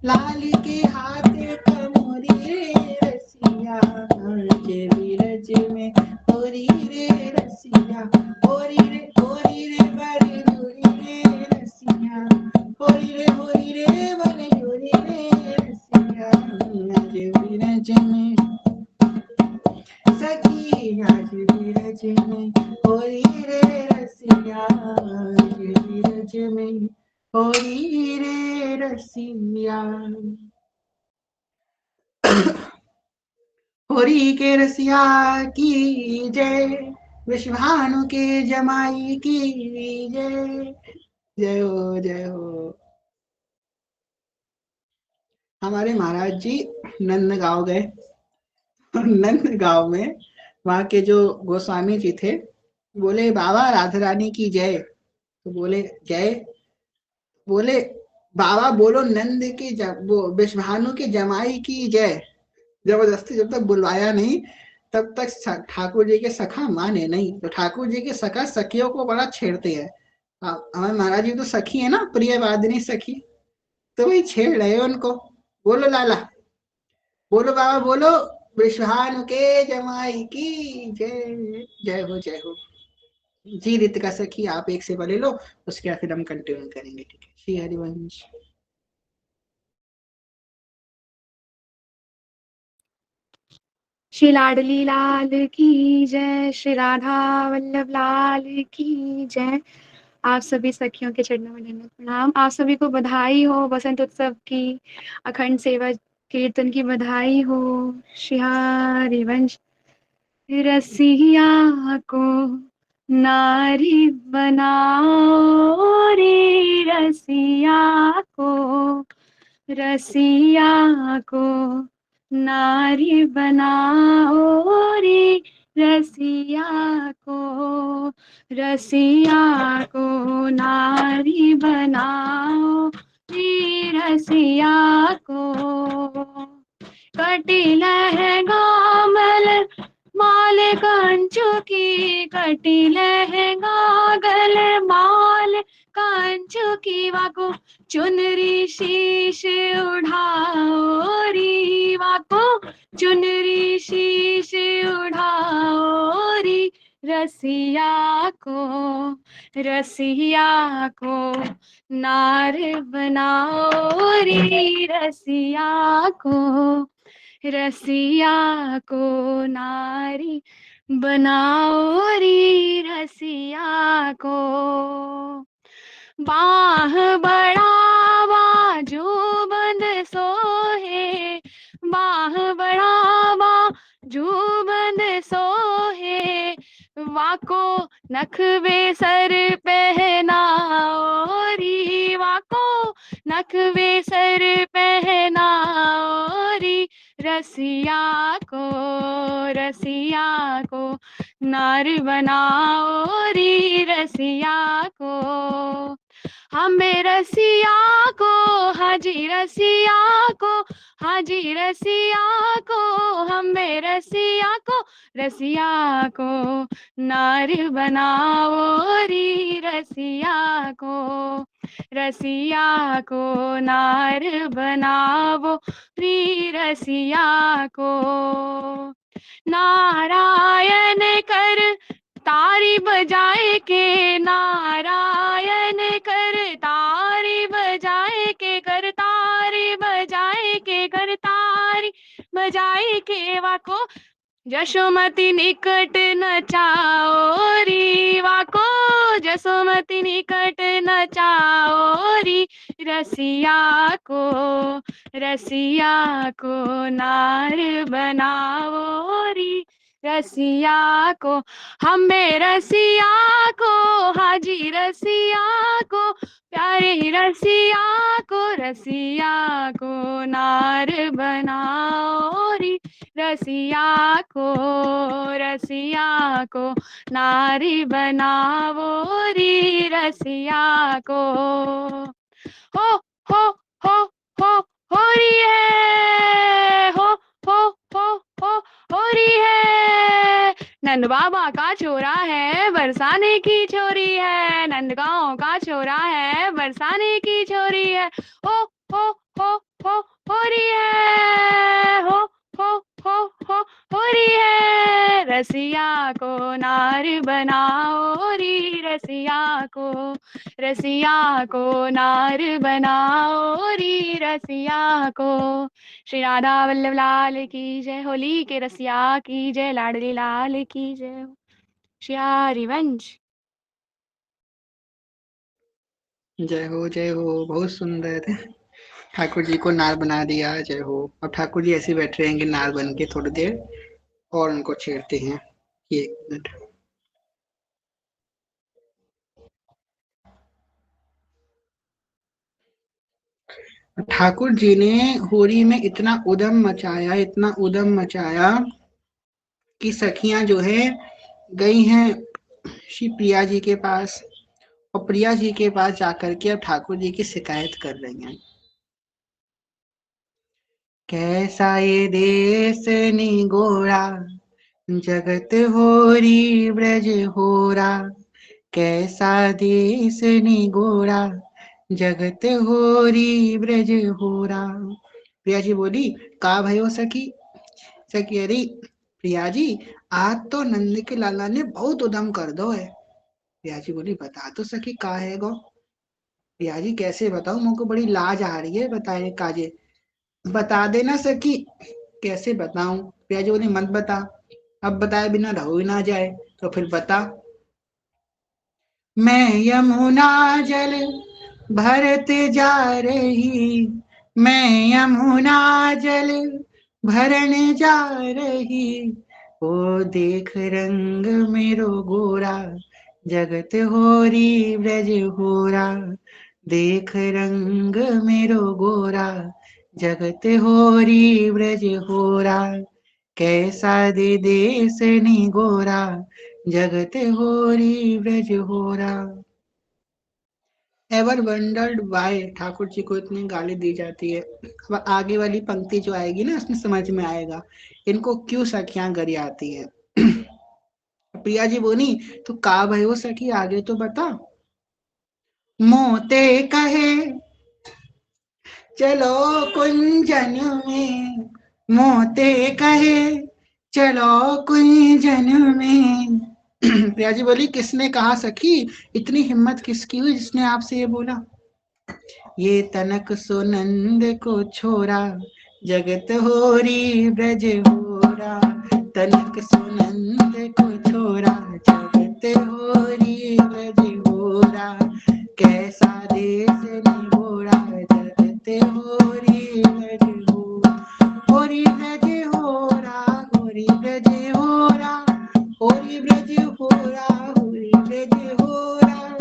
लाल के हाथ कमोरी रे रसिया, आज बीरज में होरी रे रसिया, होरी रे बड़े जोरी रे रसिया, होरी रे बड़े जोरी रे रसिया, आज बीरज में सखी, आज बीरज में होरी रे रसिया, आज बीरज में होरी रे रसिया। होरी के रसिया की जय, विश्वभानु के जमाई की जय, जय हो जय हो। हमारे महाराज जी नंदगांव गए, नंदगांव में वहां के जो गोस्वामी जी थे, बोले बाबा राधा रानी की जय, तो बोले जय, बोले बाबा बोलो नंद की वो विश्वभानु के जमाई की जय। जबरदस्ती जब तक बुलवाया नहीं तब तक ठाकुर जी के सखा माने नहीं, तो ठाकुर जी के सखा सखियों को बड़ा छेड़ते हैं। हमारे महाराज जी तो सखी है ना, प्रिय वादिनी सखी, तो वही छेड़ रहे उनको। बोलो लाला, बोलो बाबा बोलो, विश्वभानु के जमाई की जय, जय हो जय हो। जी रितिका सखी आप एक सेवा ले लो, उसके बाद फिर हम कंटिन्यू करेंगे, ठीक है। श्री हरिवंश। श्री लाडली लाल की जय, श्री राधा वल्लभ लाल की जय। आप सभी सखियों के चरणों में दंडवत प्रणाम। आप सभी को बधाई हो बसंत उत्सव की, अखंड सेवा कीर्तन की बधाई हो। श्री हरिवंश। रसिया को नारी बनाओ रे, रसिया को नारी बनाओ रे, रसिया को नारी बनाओ री रसिया को। कटी लहंगा माल कंचू की, कटी लहंगा गल माल कंचू की। वाको चुनरी शीश उड़ाओ री, वाको चुनरी शीश उड़ाओ री रसिया को नार बनाओ री रसिया को नारी बनाओ री रसिया को। बाह बढ़ावा जो बंद सोहे, बाह बढ़ावा जो बंद सोहे। वाको नखवे सर पहनाओ री, वाको नखवे सर पहनाओ री रसिया को नार बनाओ री रसिया को। हमें रसिया को हाजी रसिया को, हाजी रसिया को हमें रसिया को नार बनाओ री रसिया को नार बनाओ री रसिया को। नारायण कर तारी बजाए के, नारायण कर तारी बजाए के, कर तारी बजाए के, कर तारी बजाए के। वाको जशोमती निकट नचाओ री, वाको जसोमती निकट नचाओ री रसिया को नार बनाओ री रसिया को। हमें रसिया को हाजी रसिया को, प्यारे रसिया को नार बनाओ री रसिया को नारी बनाओ री रसिया को। हो हो हो हो हो रही है, हो रही है। नंद बाबा का छोरा है बरसाने की छोरी है, नंद गाँव का छोरा है बरसाने की छोरी है। हो रही है, हो रही है। रसिया को नार बनाओ री रसिया को नार बनाओ री रसिया को। श्री राधा वल्लभ लाल की जय। होली के रसिया की जय, लाडली लाल की जय। श्री हरिवंश। जय हो, बहुत सुंदर। ठाकुर जी को नार बना दिया, जय हो। अब ठाकुर जी ऐसे बैठे रहेंगे नार बन के थोड़ी देर, और उनको छेड़ते हैं। 1 मिनट। ठाकुर जी ने होली में इतना उदम मचाया कि सखियां जो है गई हैं श्री प्रिया जी के पास, और प्रिया जी के पास जाकर के अब ठाकुर जी की शिकायत कर रही हैं। कैसा ये देश निगोरा, जगत होरी ब्रज होरा। कैसा देश निगोरा, जगत होरी ब्रज होरा। प्रिया जी बोली, का भयो सखी? सखी अरे प्रिया जी, आज तो नंद के लाला ने बहुत उदम कर दो है। प्रिया जी बोली, बता तो सखी का है गो? प्रिया जी, कैसे बताऊं, मुझको बड़ी लाज आ रही है बताए काजे। बता देना सखी। कैसे बताऊं? प्रिया जी बोली, मत बता, अब बताए बिना रहो ही ना जाए, तो फिर बता। मैं यमुना जल भरत जा रही, मैं यमुना जल भरन जा रही। ओ देख रंग मेरो गोरा, जगत होरी ब्रज होरा। देख रंग मेरो गोरा, जगत होरी ब्रज होरा। कैसा दे देश नि गोरा, जगत होरी ब्रज होरा। Ever wondered Y Thakur ji को इतनी गाली दी जाती है। अब आगे वाली पंक्ति जो आएगी ना उसमें समझ में आएगा इनको क्यों सखियां गरी आती है। प्रिया जी बोली तो का भयो सखी आगे तो बता। मोते कहे चलो कुंजन में, मोते कहे चलो कुंजन में। प्रिया जी बोली किसने कहा सखी, इतनी हिम्मत किसकी हुई जिसने आपसे ये बोला। ये तनक सुनंद को छोरा, जगत होरी ब्रज होरा। तनक सुनंद को छोरा, जगत होरी ब्रज होरा। कैसा देश निगोरा, जगत होरी ब्रज होरा। होरी ब्रज होरा, होरी ब्रज होरा, होरी ब्रज होरा, होरी ब्रज होरा।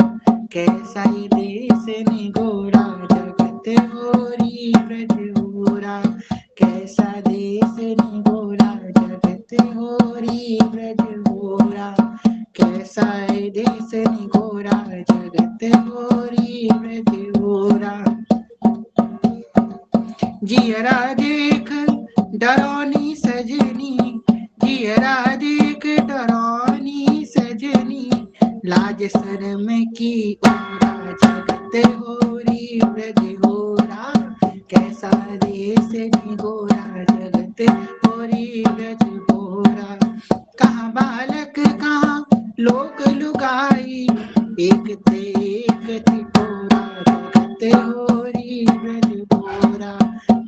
कैसा ही देश निगोरा, जगत होरी ब्रज होरा। कैसा देश निगोरा, जगत होरी ब्रज होरा। कैसा ही देश निगोरा, जगत होरी ब्रज होरा। जियरा देख डरौनी सजनी, जियरा देख डरौनी सजनी। लाज शर्म की ओरा, जगत होरी ब्रज होरा। कैसा देश निगोरा, जगत होरी ब्रज होरा। कहाँ बालक कहाँ लोक लुगाई, एक ते एक तिकोरा। जगत होरी ब्रज होरा।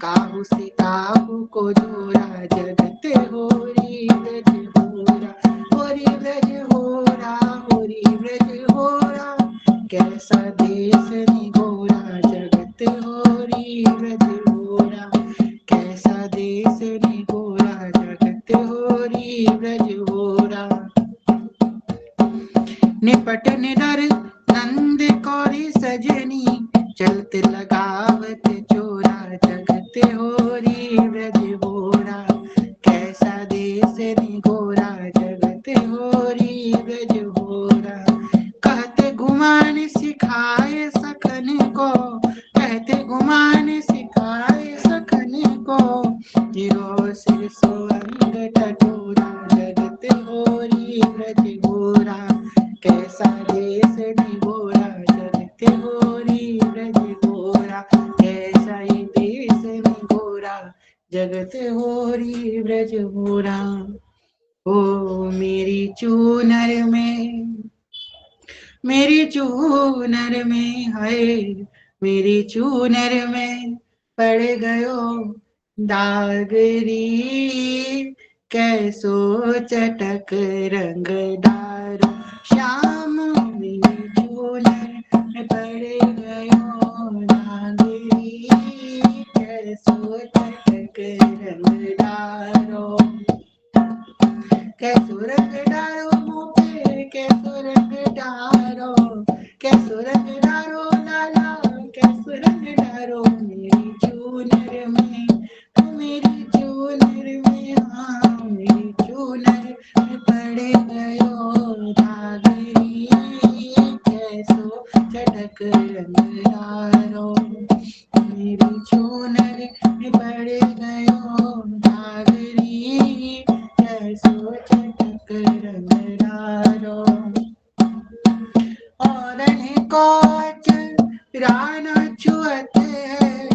काहू से काहू को जोरा, जगत होरी ब्रज होरा। होरी ब्रज होरा, होरी ब्रज होरा। कैसा देश निगोरा, जगत होरी ब्रज होरा। कैसा देश निगोरा, जगत होरी ब्रज होरा। निपट निडर नंद कौरी सजनी, चलत लगावत चोरा। जगत होरी ब्रज होरा। कैसा देश निगोरा, जगत होरी ब्रज होरा। कहते गुमान सिखाए सखन को, कहते गुमान सिखाए सखन को। गिरो सिर सोअंग टटोरा, जगत होरी ब्रज होरा। कैसा देश निगोरा, जगत होरी ब्रज होरा। कैसा ही देश निगोरा, जगत होरी ब्रज होरा। ओ मेरी चूनर में, मेरी चूनर में है, मेरी चूनर में पड़ गयो दागरी। कैसो चटक रंग डारो, श्याम मेरी चूनर में पड़ गयो दागरी। कैसो चटक रंग डारो, कैसो रंग डारो मुँह पे, कैसो रंग डारो। कैसो रंग डारो लाला, कैसो रंग डारो। मेरी चूनर में, मेरी चूनर में, हाँ मेरी चूनर में पड़ गयो दागरी। कैसो चटक रंग डारो, मेरी चूनर में पड़ गयो दागरी। कैसो चटक रंग डारो। और कोच राना छुअते है,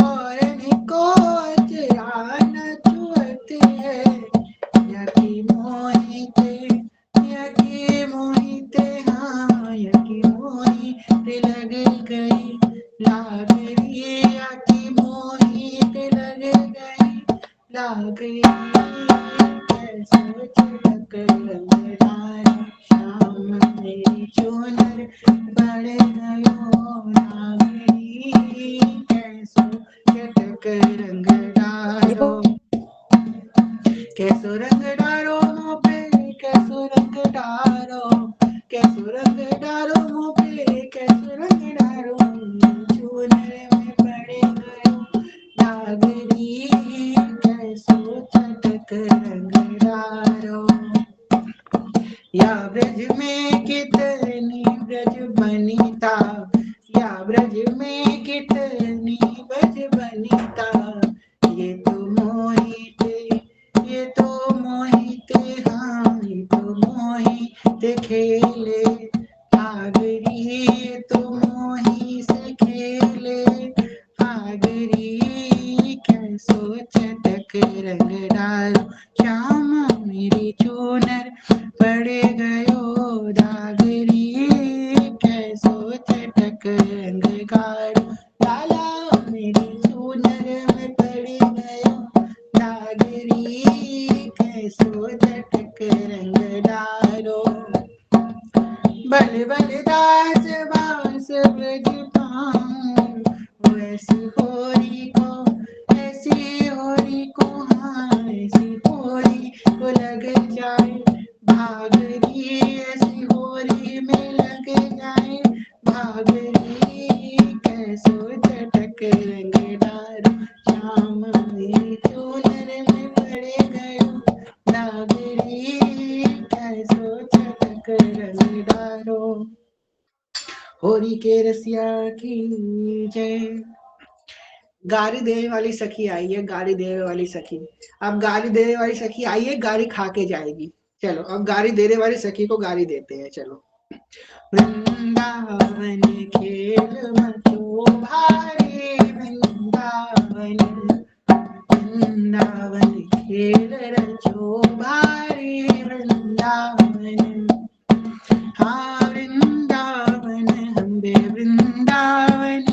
और कोच राना छुअते है। यकी मोहिते, यकी मोहिते, हाँ यकी मोहिते लग गई लागरी। यकी मोहिते लग गई लागरी। कैसो चटक रंग डारो, श्याम मेरी चूनर पड़ गयो नागरी। कैसो चटक रंग डारो, कैसो रंग डारो मुँह पे, कैसो रंग डारो। कैसो रंग डारो मुँह पे, कैसो रंग डारो। चूनर में पड़ गयो नागरी। कैसो चटक रंग इतनी बजबनिता, ये तो मोहित, ये तो मोहित, हाँ ये तो मोहित खेले फागरी, ये तो मोही से खेले फागरी, कैसो चटक रंग डालो श्यामा मेरी चूनर पड़ गयो दागरी, कैसो चटक रंग गाढ़ो लाला मेरी चूनर में पड़ गयो दागरी, कैसो चटक रंग डालो। बल बल दास बांस बजताऊं, वैसी होरी को, ऐसी होरी को, हाँ ऐसी होरी को लग जाए भागरी, ऐसी होरी में लग जाए भागरी, कैसो चटक रंग डालो श्याम मेरी चूनर में पड़ गयो दागरी, कैसो चटक रंग डालो। होरी के रसिया की जय। गाली देने वाली सखी आई है, गाली देने वाली सखी। अब गाली देने वाली सखी आई है, गाली खा के जाएगी। चलो अब गाली देने वाली सखी को गाली देते हैं। चलो। वृंदावन खेल मचो भारी, वृंदावन वृंदावन खेल रचो भारी, वृंदावन हाँ वृंदावन हम्बे वृंदावन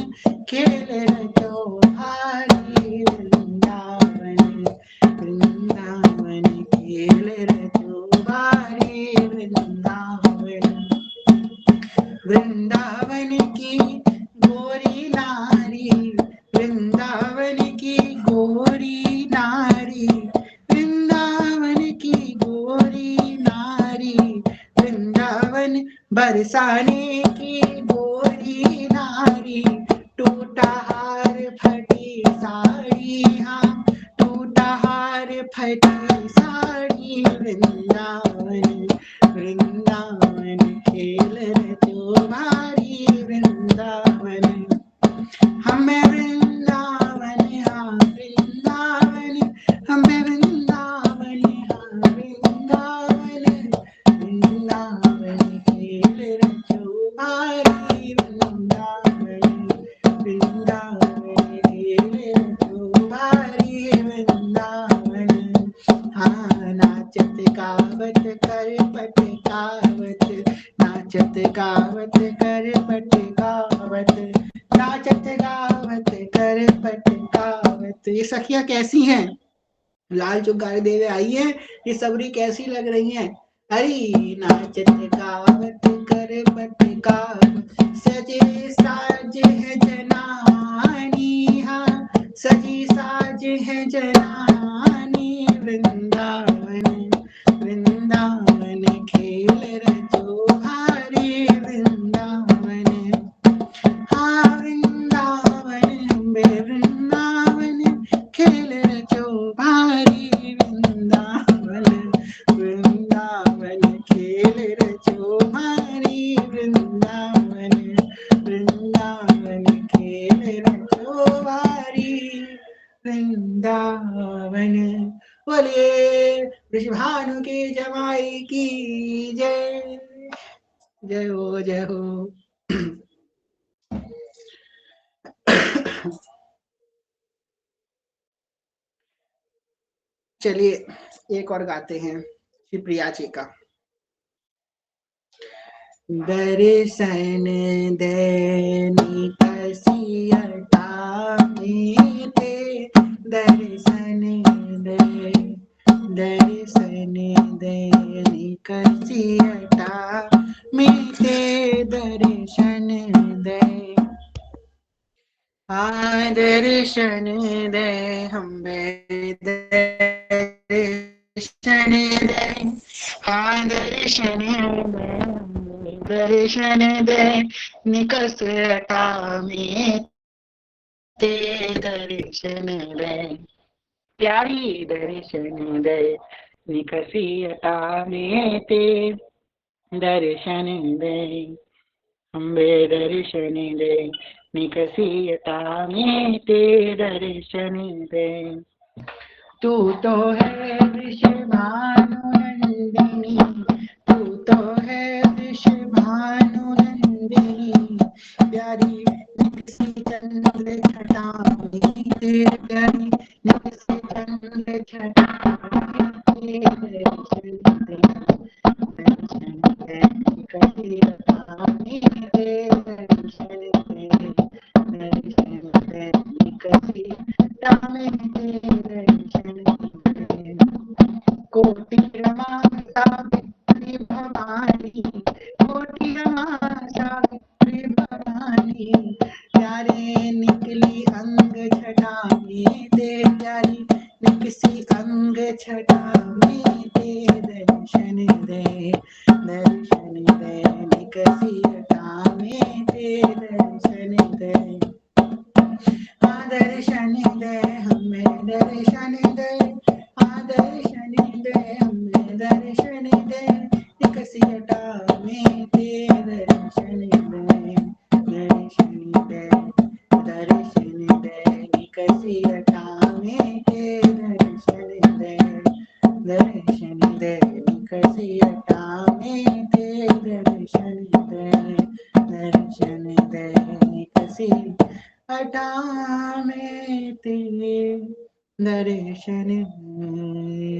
खेल रचो भारी, वृंदावन वृंदावन खेल रचो भारी, वृंदावन वृंदावन की गोरी नारी, वृंदावन की गोरी नारी, वृंदावन की गोरी नारी, वृंदावन बरसाने की गोरी नारी, टूटा हार फटी साड़ी, हाँ टूटा हार फटी साड़ी, वृंदावन वृंदावन खेल रचो भारी, वृंदावन हमें वृंदावन हाँ वृंदावन, हमें वृंदावन हाँ वृंदावन, वृंदावन खेल रचो भारी, वृंदावन वृंदावन खेल रचो भारी, वृंदावन हाँ नाचत गावत कर पट गावत, नाचत गावत कर पट गावत, नाचत गावत कर पट गावत। ये सखियां कैसी हैं? लाल जो गाली देवे आई है, ये सबरी कैसी लग रही हैं? हरी नाचत गावत कर पट गावत, सजे साज है जनानी, हाँ सजी साज है जनानी, वृंदावन वृंदावन खेल रचो भारी, वृंदावन हाँ वृंदावन बे वृंदावन खेल रचो भारी, वृंदावन वृंदावन खेल रचो भारी, वृंदावन वृंदावन खेल रचो भारी, वृंदावन। बोलिए ऋषभानु की जमाई की जय। जय हो जय हो। चलिए एक और गाते हैं श्री प्रिया जी का। दर्शन देनी कसियता मेरे, दर्शन दे दर्शन देनी कसियता मेरे, दर्शन दे दर्शन दे हमें, दर्शन दे दर्शन दे, दर्शन दे निकस हटा में ते, दर्शन दे प्यारी, दर्शन दे निकसी हटा में ते, दर्शन दे अम्बे, दर्शन दे निकसियता में ते दर्शन दे। तू तो है वृषभानु नंदिनी, तू तो है वृषभानु नंदिनी, प्यारी निकसी चंद्र छटा में तेरे, प्यारी निकसी चंद्र छटा में तेरे दर्शन दे, दर्शन दे निकसियता में तेरे दर्शन दे, दर्शन दे निकसियता में तेरे दर्शन दे। कोटि रमा सावित्री भवानी, कोटि रमा सावित्री भवानी, प्यारे निकली अंग छटा में ते, प्यारी निकसी अंग छटा में ते दर्शन दे, दर्शन दे निकसियता में ते दर्शन दे। दर्शन दे हमें दर्शन दे, दर्शन दे हमें दर्शन दे, निकसियता में ते दर्शन दे, दर्शन दे, दर्शन दे निकसियता में ते दर्शन दे, दर्शन दे निकसियता में ते दर्शन दे, दर्शन दे निकसियता में ते दर्शन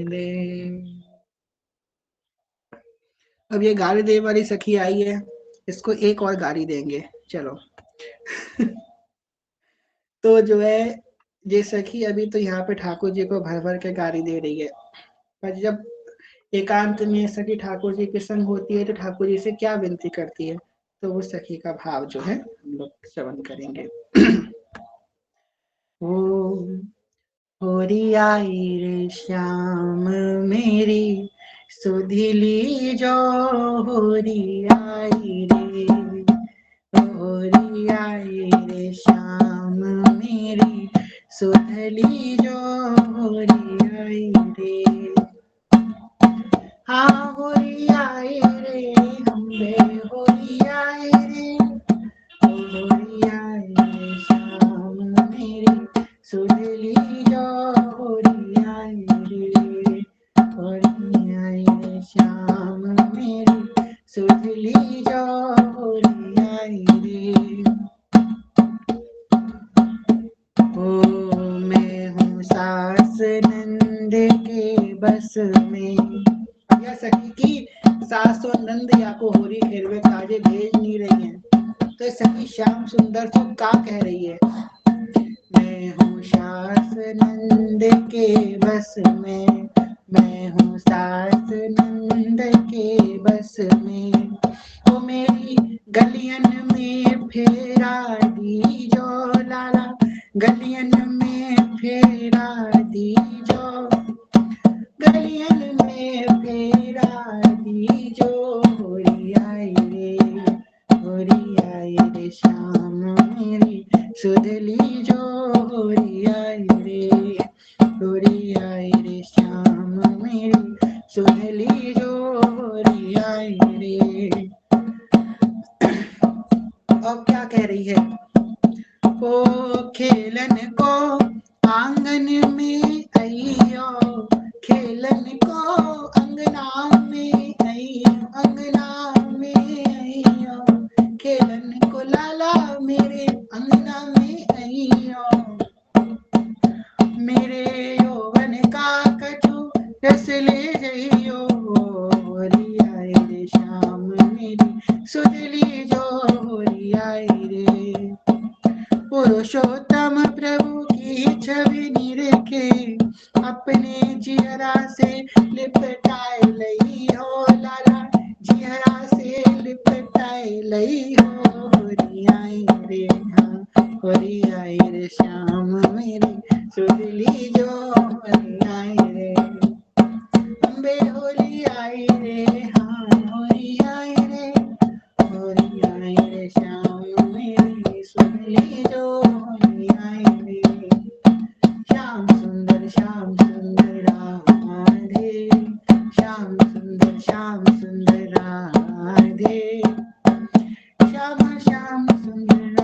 दे। अब ये गाली देने वाली सखी आई है, इसको एक और गाली देंगे, चलो। तो जो है ये सखी अभी तो यहाँ पे ठाकुर जी को भर भर के गाली दे रही है, पर जब एकांत में सखी ठाकुर जी के संग होती है तो ठाकुर जी से क्या विनती करती है, तो वो सखी का भाव जो है हम लोग श्रवण करेंगे। ओ होरी आई रे श्याम मेरी सुधिली जो, होरी आई रे, होरी आई रे श्याम मेरी सुधली जो, होरी आई रे। हाँ होरी आई रे अम्बे, होरी आई रे, होरी आई रे श्याम मेरी सुधली जो, होरी आई रे, होरी आई रे श्याम मेरी सुधली जो, होरी आई रे। ओ मैं हूँ सास नंद के बस में, यह सखी की सास और नंद या को होरी खेलवे काजे भेज नहीं रही है, तो सखी श्याम सुंदर तो का कह रही है। मैं हूँ सास नंद के बस में, मैं हूँ सास नंद के बस में, वो मेरी गलियन में फेरा दी जो लाला, गलियन में फेरा दी जो, गलियन में फेरा दी जो, होरी आई रे, होरी आई रे श्याम मेरी सुधली जो, होरी आई रे, होरी आई रे श्याम मेरी सुधली जो, होरी आई रे। अब क्या कह रही है। ओ खेलन को आंगन में आइयो, खेलन को अंगना में आइयो, अंगना में आइयो, खेलन को लाला मेरे अंगना में आइयो, मेरे यौवन का कछु रस ले जाइयो, होरी आई रे श्याम मेरी सुधली जो, होरी आई रे। पुरुषोत्तम प्रभु की छवि निरखे, अपने जिहरा से लिपटाए लई हो लाला, जिहरा से लिपटाए लई हो, होरी आई रे, हाँ होरी आई रे श्याम मेरी सुधली जो, होरी आई रे। अम्बे होली आई रे, हाँ होरी आई रे, होरी आई रे श्याम मेरी सुधली जो, होरी आई रे। श्याम सुंदर राधे, श्याम सुंदर राधे, श्याम सुंदर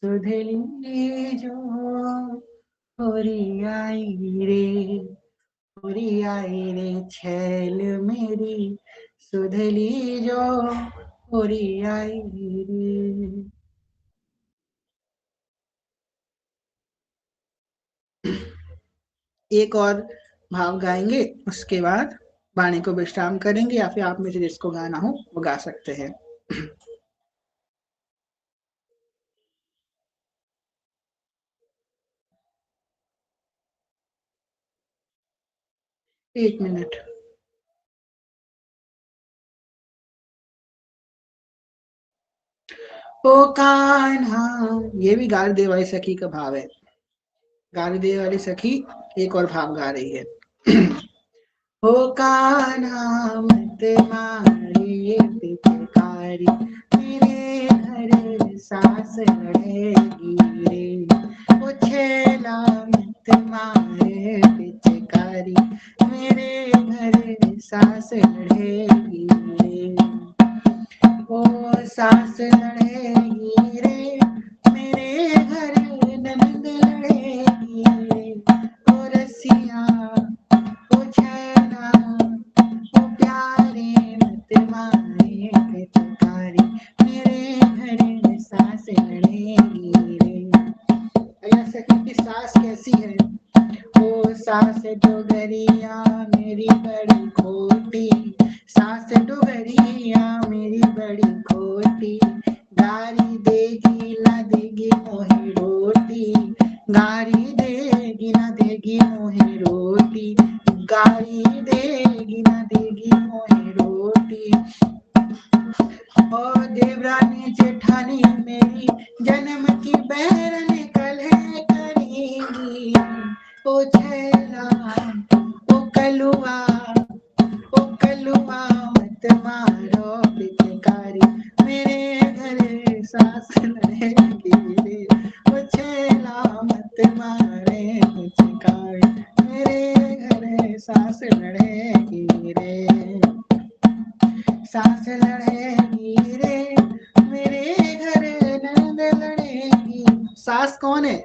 सुधली जो होरी आई रे, होरी आई रे छैल मेरी, सुधली जो होरी आई रे। एक और भाव गाएंगे, उसके बाद वाणी को विश्राम करेंगे, या फिर आप में से जिसको गाना हो वो गा सकते हैं। एक मिनट। ओ कान्हा, ये भी गारदेव वाली सखी का भाव है। गारदेव वाली सखी एक और भाव गा रही है। ओ कान्हा मत मारिए पिचकारी, मेरे घर सास लड़ेगी रे। ओ छेला मत मारे पिचकारी, मेरे घर सास लड़ेगी रे। ओ सास लड़ेगी रे, मेरे घर ननद लड़ेगी रे। ओ रसिया ओ छैला ओ प्यारे मत मारे पिचकारी, मेरे घर सास लड़ेगी रे। अय्या सखी की सास कैसी है? ओ सास डोगरिया मेरी बड़ी खोटी, सास डोगरिया मेरी बड़ी खोटी, गारी देगी ना देगी मोहे रोटी, गारी देगी ना देगी मोहे रोटी, गारी देगी ना देगी मोहे रोटी। और देवरानी जेठानी मेरी जन्म की बहन कलह करेगी। ओ छैला ओ कलुआ ओ कलुआ मत मारो पिचकारी, मेरे घर सास लड़ेगी रे। ओ छैला मत मारे पिचकारी, मेरे घर सास लड़ेगी रे। सास लड़ेगी रे, मेरे घर नंद लड़ेगी। सास कौन है?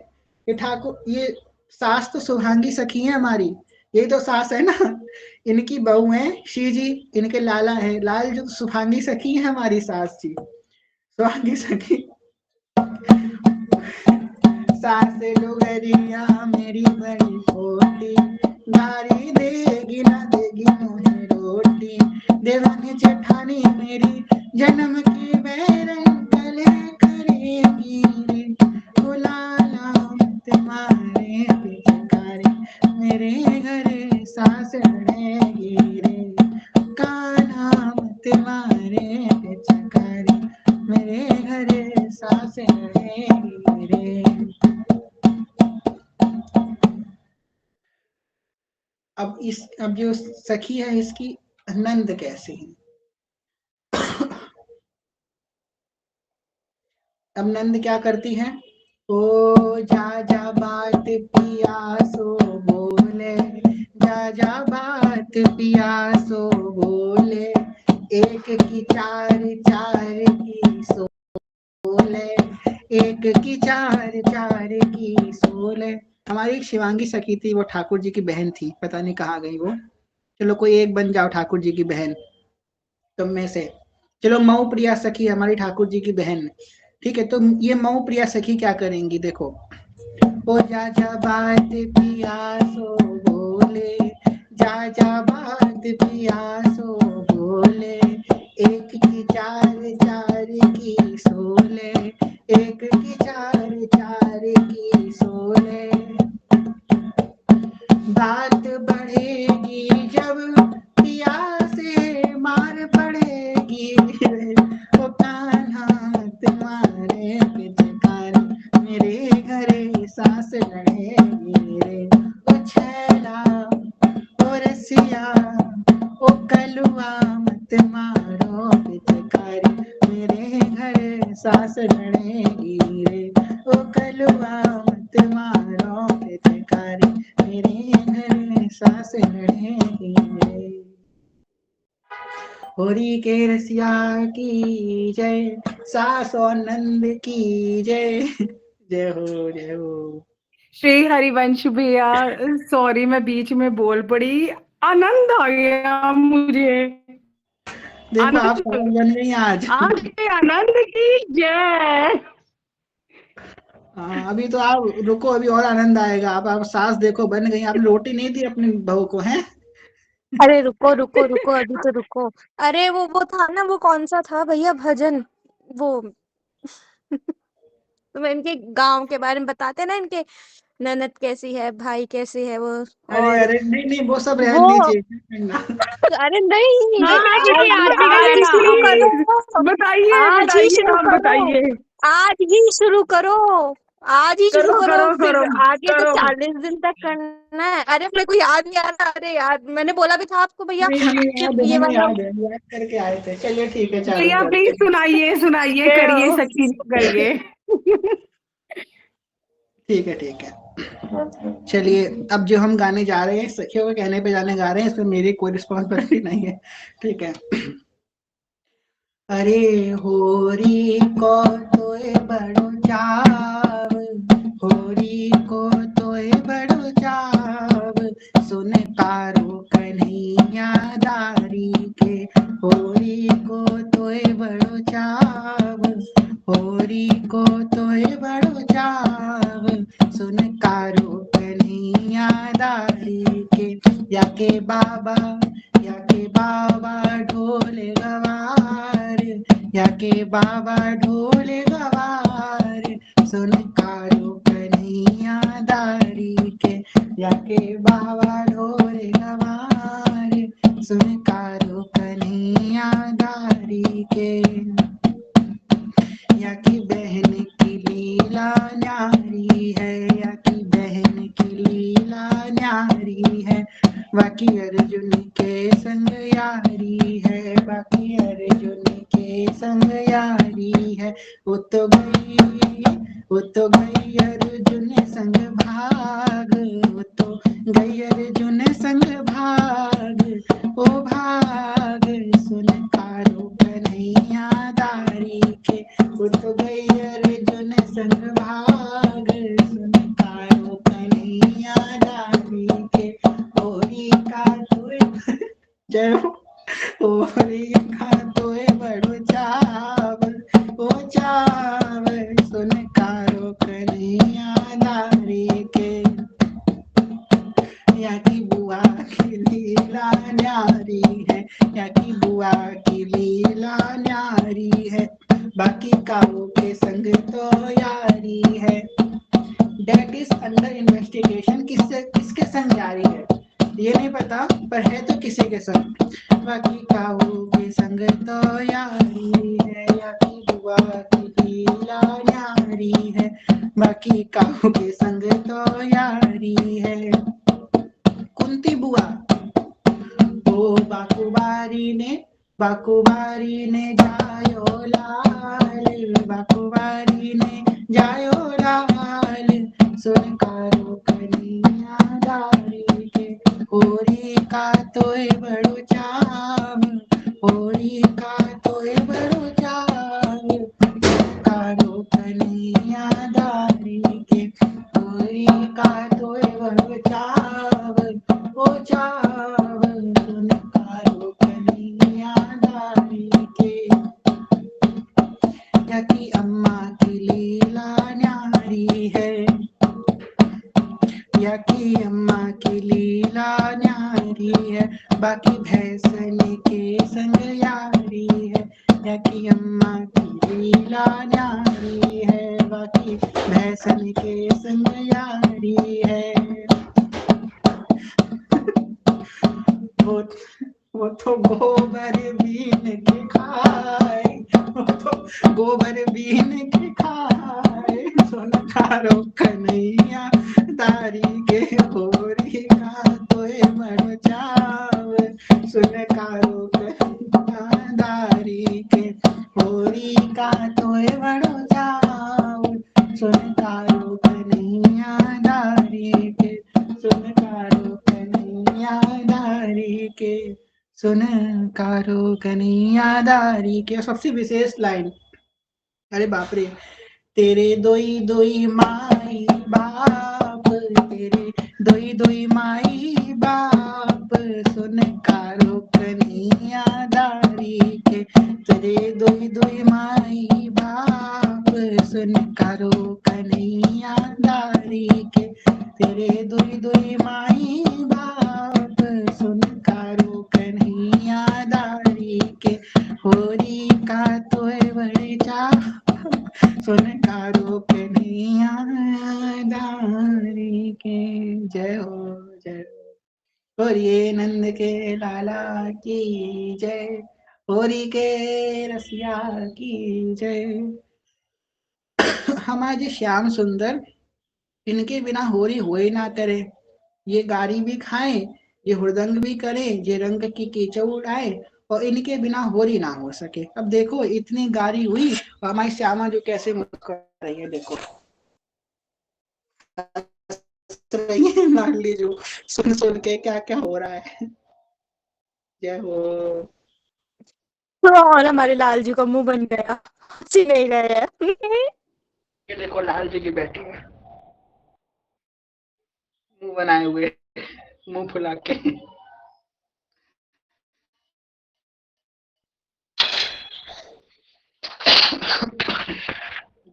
ये ठाकुर, ये सास तो शुभांगी सखी है हमारी। ये तो सास है ना, इनकी बहू है श्री जी, इनके लाला है लाल, जो शुभांगी सखी है हमारी सास जी, शुभांगी सखी। सास डोगरिया मेरी बड़ी खोटी, गारी देगी ना देगी मुझे रोटी, देवानी जेठानी मेरी जन्म की बैरन गले करेगी रे। गुलाला मत मारे पिचकारी, मेरे घर सास लड़ेगी रे। कान्हा मत मारे पिचकारी, मेरे घर सास लड़ेगी रे। अब जो सखी है इसकी नंद कैसे है? अब नंद क्या करती है? ओ जा जा बात पिया सो बोले, जा जा बात पिया सो बोले, एक की चार चार की सोले, एक की चार चार की सोले। हमारी एक शिवांगी सखी थी, वो ठाकुर जी की बहन थी, पता नहीं कहाँ गई वो। चलो कोई एक बन जाओ ठाकुर जी की बहन तुम में से। चलो मऊ प्रिया सखी हमारी ठाकुर जी की बहन, ठीक है। तो ये मऊ प्रिया सखी क्या करेंगी, देखो। ओ जा जा बात पिया सो बोले, जा जा बात पिया सो बोले, एक की चार चार की सोले, एक की चार चार की सोले। बात बढ़ेगी जब पिया से मार पड़ेगी, ओ कान्हा मत मारे पिचकारी, मेरे घरे सास लड़ेगी रे। ओ छैला ओ रसिया ओ कलुआ मत मारो पिचकारी, मेरे घर सास लड़ेगी रे। ओ कलुआ मत मारो पिचकारी, मेरे घर सास लड़ेगी रे। होरी के रसिया की जय, सास और नंद की जय। जय हो जय हो। श्री हरिवंश भैया, सॉरी मैं बीच में बोल पड़ी, आनंद आ गया मुझे। देखो आप आनंद समझ बन गई आज। आज आनंद की जय। हाँ अभी तो आप रुको, अभी और आनंद आएगा। आप सास देखो बन गई, आपने रोटी नहीं दी अपनी बहू को, है? अरे रुको रुको रुको, अभी तो रुको। अरे वो था ना, वो कौन सा था भैया भजन, वो तो इनके गांव के बारे में बताते ना, इनके ननद कैसी है, भाई कैसी है वो। अरे और अरे नहीं नहीं, वो सब रहन वो दीजिए, करना। अरे नहीं, हाँ हाँ दीदी, आज आरती कर आज ही लेना शुरू करो, प्लीज। बताइए आज ही बताइए, शुरू आप करो, बताइए। आज ही शुरू करो, आज ही शुरू करो करो, करो फिर करो आगे तो करो। 40 दिन तक करना है। अरे मेरे को याद नहीं आ रहा, अरे यार मैंने बोला भी था आपको भैया नहीं हमें कि याद है, ये हमें वाला। याद है, याद करके आए थे। चलिए ठीक है, चालू भैया करते प्लीज हैं। सुनाइए सुनाइए, ये करिए सखी करिए। ठीक है ठीक है। चलिए अब जो हम गाने जा रहे हैं, सखियों के कहने पे जाने गा रहे हैं, इसमें मेरी कोई रिस्पॉन्सिबिलिटी नहीं है। ठीक है। अरे होरी को तोय बड़ो चाव, होरी को तोय बड़ो चाव, सुन कारो कन्हैया दारी के, होरी को तोय बड़ो चाव, होरी को तोय बड़ो चाव, सुन कारो कन्हैया दारी के, याके बाबा ढोल गवार, याके बाबा ढोल गवार, सुन कारो कन्हैया दारी के, याके बाबा ढोल गवार, सुन कारो कन्हैया दारी के, याकी बहन की लीला न्यारी है, याकी बहन की लीला न्यारी है, बाकी अर्जुन के संग यारी है, बाकी अर्जुन के संग यारी है, वो तो गई अर्जुन संग भाग, वो तो गई अर्जुन संग भाग, ओ भाग, सुन कारो कन्हैया दारी के, वो तो गई अर्जुन संग भाग, सुन कारो कन्हैया दारी के, होरी का तोय जय हो, होरी का तोय बड़ो चाव, ओ चाव, सुन कारो कन्हैया दारी के, याकी बुआ की लीला न्यारी है, याकी बुआ की लीला न्यारी है, बाकी काऊ के संग तो यारी है, डेट इज अंडर इन्वेस्टिगेशन, किसके संग जारी है ये नहीं पता, पर है तो किसी के संग, बाकी काऊ के संग तो यारी है, याकी बुआ की लीला न्यारी है, बाकी काऊ के संग तो यारी है, कुंती बुआ ओ बाकुबारी ने जायो लाल, बाकुबारी ने जायो लाल, सुन कारो कन्हैया दारी के, होरी का तोय बड़ो चाव, होरी का तोय बड़ो चाव, कारो कन्हैया दारी के, होरी का तोय बड़ो चाव, ओ चाव, सुन कारो कन्हैया दारी के, याकी अम्मा की लीला न्यारी है, याकी अम्मा की लीला न्यारी है, बाकी भैंसन के संग यारी है, याकी अम्मा की लीला न्यारी है, बाकी भैंसन के संग यारी है, वो तो गोबर बीन के खाए, वो तो गोबर बीन के खाए, सुन कारो कन्हैया दारी के, होरी का तोय बड़ो चाव, सुन कारो कन्हैया दारी के, होरी का तोय बड़ो चाव, सुन कारो कन्हैया दारी के, सुन कारो कन्हैया दारी के, सुन कारो कन्हैया दारी के। सबसे विशेष लाइन, अरे बाप रे, तेरे दोई दोई माई बाप, तेरे दोई दोई माई बाप, सुन कारो कन्हैया दारी के, तेरे दोई दोई माई बाप, सुन कारो कन्हैया दारी के, तेरे दोई दोई माई बाप, सुन कारो कन्हैया दारी के, होरी का तोय बड़े चा, सुन कारो कन्हैया दारी के। जय हो जय हो। और ये नंद के लाला की जय, होरी के रसिया की जय। हमारे श्याम सुंदर, इनके बिना होरी हो ही ना करे। ये गारी भी खाए, ये हुड़दंग भी करे, ये रंग की कीचड़ उड़ाए, और इनके बिना होरी ना हो सके। अब देखो इतनी गारी हुई और हमारी श्यामा जो कैसे मुस्कुरा रही है, देखो रही है लाडली जो, सुन सुन के क्या क्या हो रहा है। जय हो। और हमारे लाल जी का मुंह बन गया, हंसी नहीं रहे हैं। ये देखो लाल जी की बैठी है, मुंह बनाए हुए, मुंह फुला के।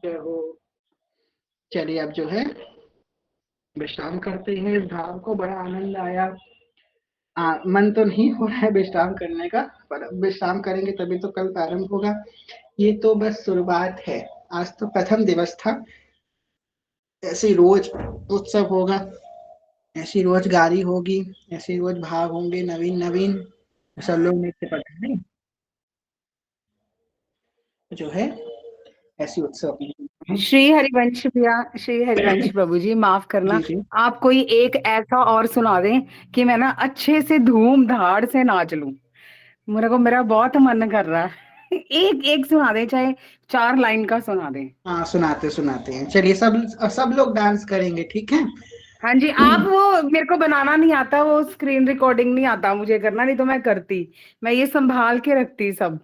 जय हो। चलिए अब जो है विश्राम करते हैं। इस भाव को बड़ा आनंद आया। मन तो नहीं हो रहा है विश्राम करने का, पर विश्राम करेंगे तभी तो कल प्रारंभ होगा। ये तो बस शुरुआत है, आज तो प्रथम दिवस था। ऐसे रोज उत्सव होगा, ऐसी रोज गारी होगी, ऐसे रोज भाव होंगे नवीन नवीन, सब लोग नृत्य पढ़ेंगे जो है ऐसी उत्सव। श्री हरिवंश भैया, श्री हरिवंश प्रभु जी, माफ करना, जी जी आप कोई एक ऐसा और सुना दें कि मैं ना अच्छे से धूम धाड़ से नाच लूं। मेरा बहुत मन कर रहा है। एक एक सुना दें, चाहे 4 लाइन का सुना दें। हाँ सुनाते हैं। चलिए सब सब लोग डांस करेंगे, ठीक है। हाँ जी, आप वो मेरे को बनाना नहीं आता, वो स्क्रीन रिकॉर्डिंग नहीं आता मुझे करना, नहीं तो मैं करती, मैं ये संभाल के रखती सब।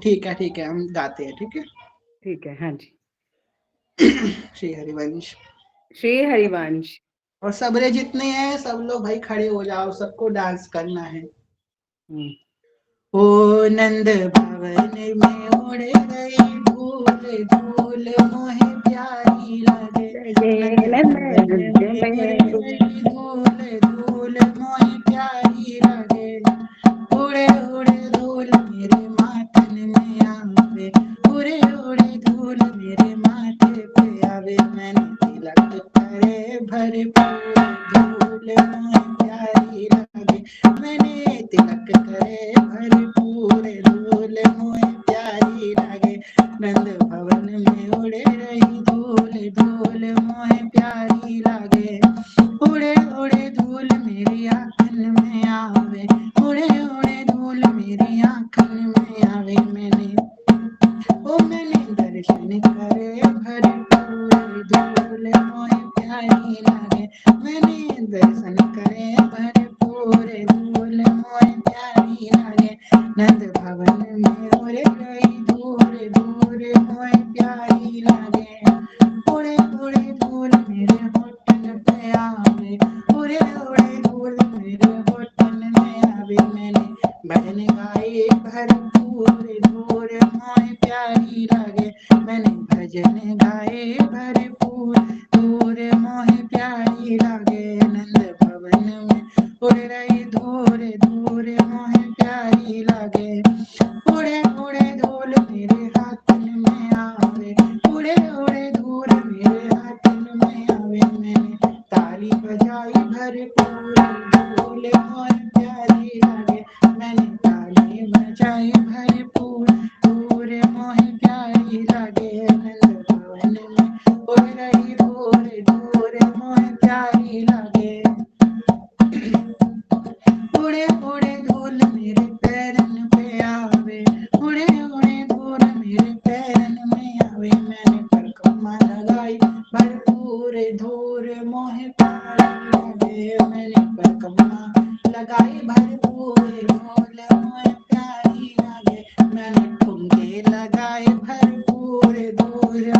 ठीक है हम गाते हैं, ठीक है। ठीक है, हाँ जी। श्री हरिवंश। श्री हरिवंश। और सबरे जितने हैं सब लोग भाई खड़े हो जाओ, सबको डांस करना है। ओ नंद भवन में उड़ गई धूल धूल, मोहे प्यारी लगे, नंद भवन में उड़ गई धूल धूल, मोहे प्यारी लगे, उड़े उड़े धूल मेरे माथन में आवे, उड़े उड़े धूल मेरे माथे पे आवे, मैंने तिलक करे भरपूर धूल, मोहे प्यारी लगे, मैंने तिलक करे भरपूर धूल, मोहे प्यारी लगे, नंद भवन में उड़े रही धूल धूल, मोहे प्यारी लगे, उड़े उड़े धूल मेरी आंखन में आवे, उड़े उड़े धूल मेरी आंखन में आवे, मैंने दर्शन करे भरपूर धूल, मोहे प्यारी लगे, मैंने दर्शन करे भरपूर धूल, मोहे प्यारी लगे, नंद भवन में उड़े गई धूल धूल, मोहे प्यारी लगे, उड़े उड़े धूल मेरे होठन पे आवे, उड़े उड़े धूल मेरे होठन में आवे, मैंने भजन गाए भरपूर धूल, मोहे प्यारी लगे, मैंने भजन गाए भरपूर धूल, मोहे प्यारी लगे, नंद भवन में उड़ रही धूल धूल, मोहे प्यारी लगे, उड़े उड़े धूल मेरे हाथन में आवे, उड़े उड़े धूल मेरे हाथन में आवे, मैंने ताली बजाई भरपूर धूल, मोहे प्यारी लगे, मैंने ताली बजाई भरपूर धूल, मोहे प्यारी लगे, नंद भवन में उड़ रही धूल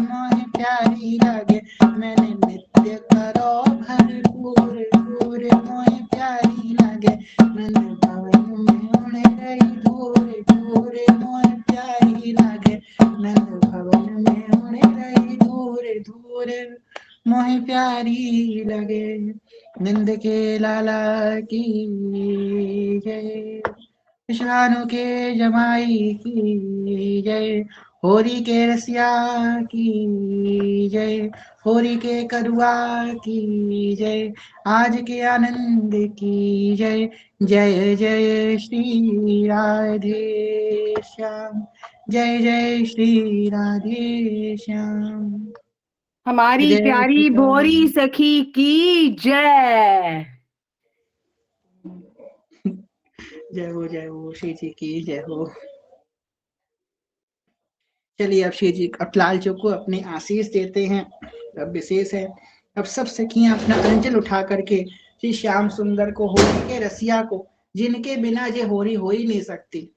मोहे प्यारी लागे मैंने नित्य करो भरपूर दूर मोहे प्यारी लागे मैंने भवन में उड़े रही दूर दूर मोहे प्यारी लागे मैंने भवन में उड़े रही दूर दूर मोहे प्यारी लगे नंद के लाला की जय विश्वानु के जमाई की जय होरी के रसिया की जय होरी के करुआ की जय आज के आनंद की जय जय जय श्री राधे श्याम जय जय श्री राधे श्याम हमारी जय प्यारी श्री भोरी सखी की जय। जय हो श्री जी की जय हो। चलिए अब श्री जी अब लाल चौक को अपने आशीष देते हैं। अब विशेष है अब सब सखियां अपना अंजल उठा करके श्री श्याम सुंदर को होरी के रसिया को जिनके बिना ये होरी हो ही नहीं सकती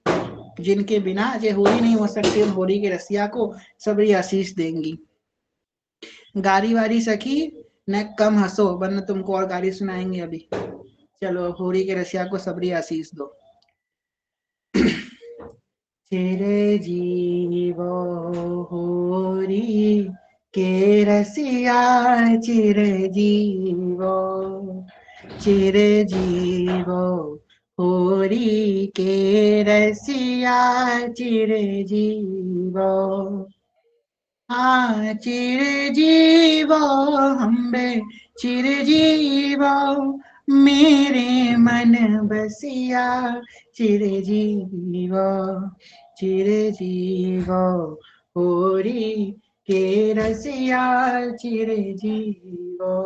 जिनके बिना ये होरी नहीं हो सकती उन होरी के रसिया को सबरी आशीष देंगी। गारी वारी सखी न कम हंसो वरना तुमको और गारी सुनाएंगे अभी। चलो होरी के रसिया को सबरी आशीष दो। चिरजीवो होरी के रसिया चिरजीवो चिरजीवो होरी के रसिया चिरजीवो हाँ चिरजीवो हम्बे चिरजीवो मेरे मन बसिया चिरजीवो चिरजीवो होरी के रसिया चिरजीवो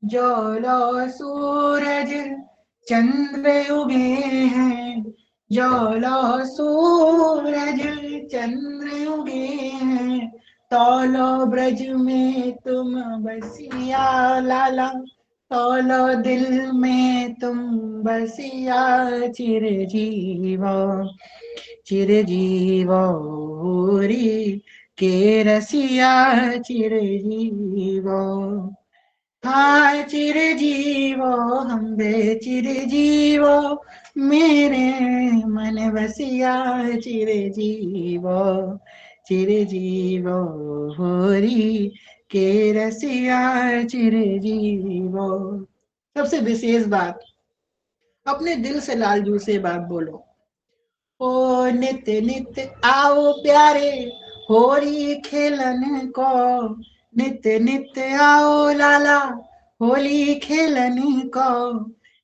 जोलो सूरज चंद्र उगे हैं जोलो सूरज चंद्र उगे हैं तौलो ब्रज में तुम बसिया लाला तौलो दिल में तुम बसिया चिरजीवो चिरजीवो होरी के रसिया चिरजीवो हाँ चिरजीवो हम्बे चिरजीवो मेरे मन बसिया चिरजीवो चिरजीवो होरी के रसिया चिरजीवो। सबसे विशेष बात अपने दिल से लालजू से बात बोलो। ओ नित्य नित्य आओ प्यारे होरी खेलन को नित्य नित्य आओ लाला होली खेलन को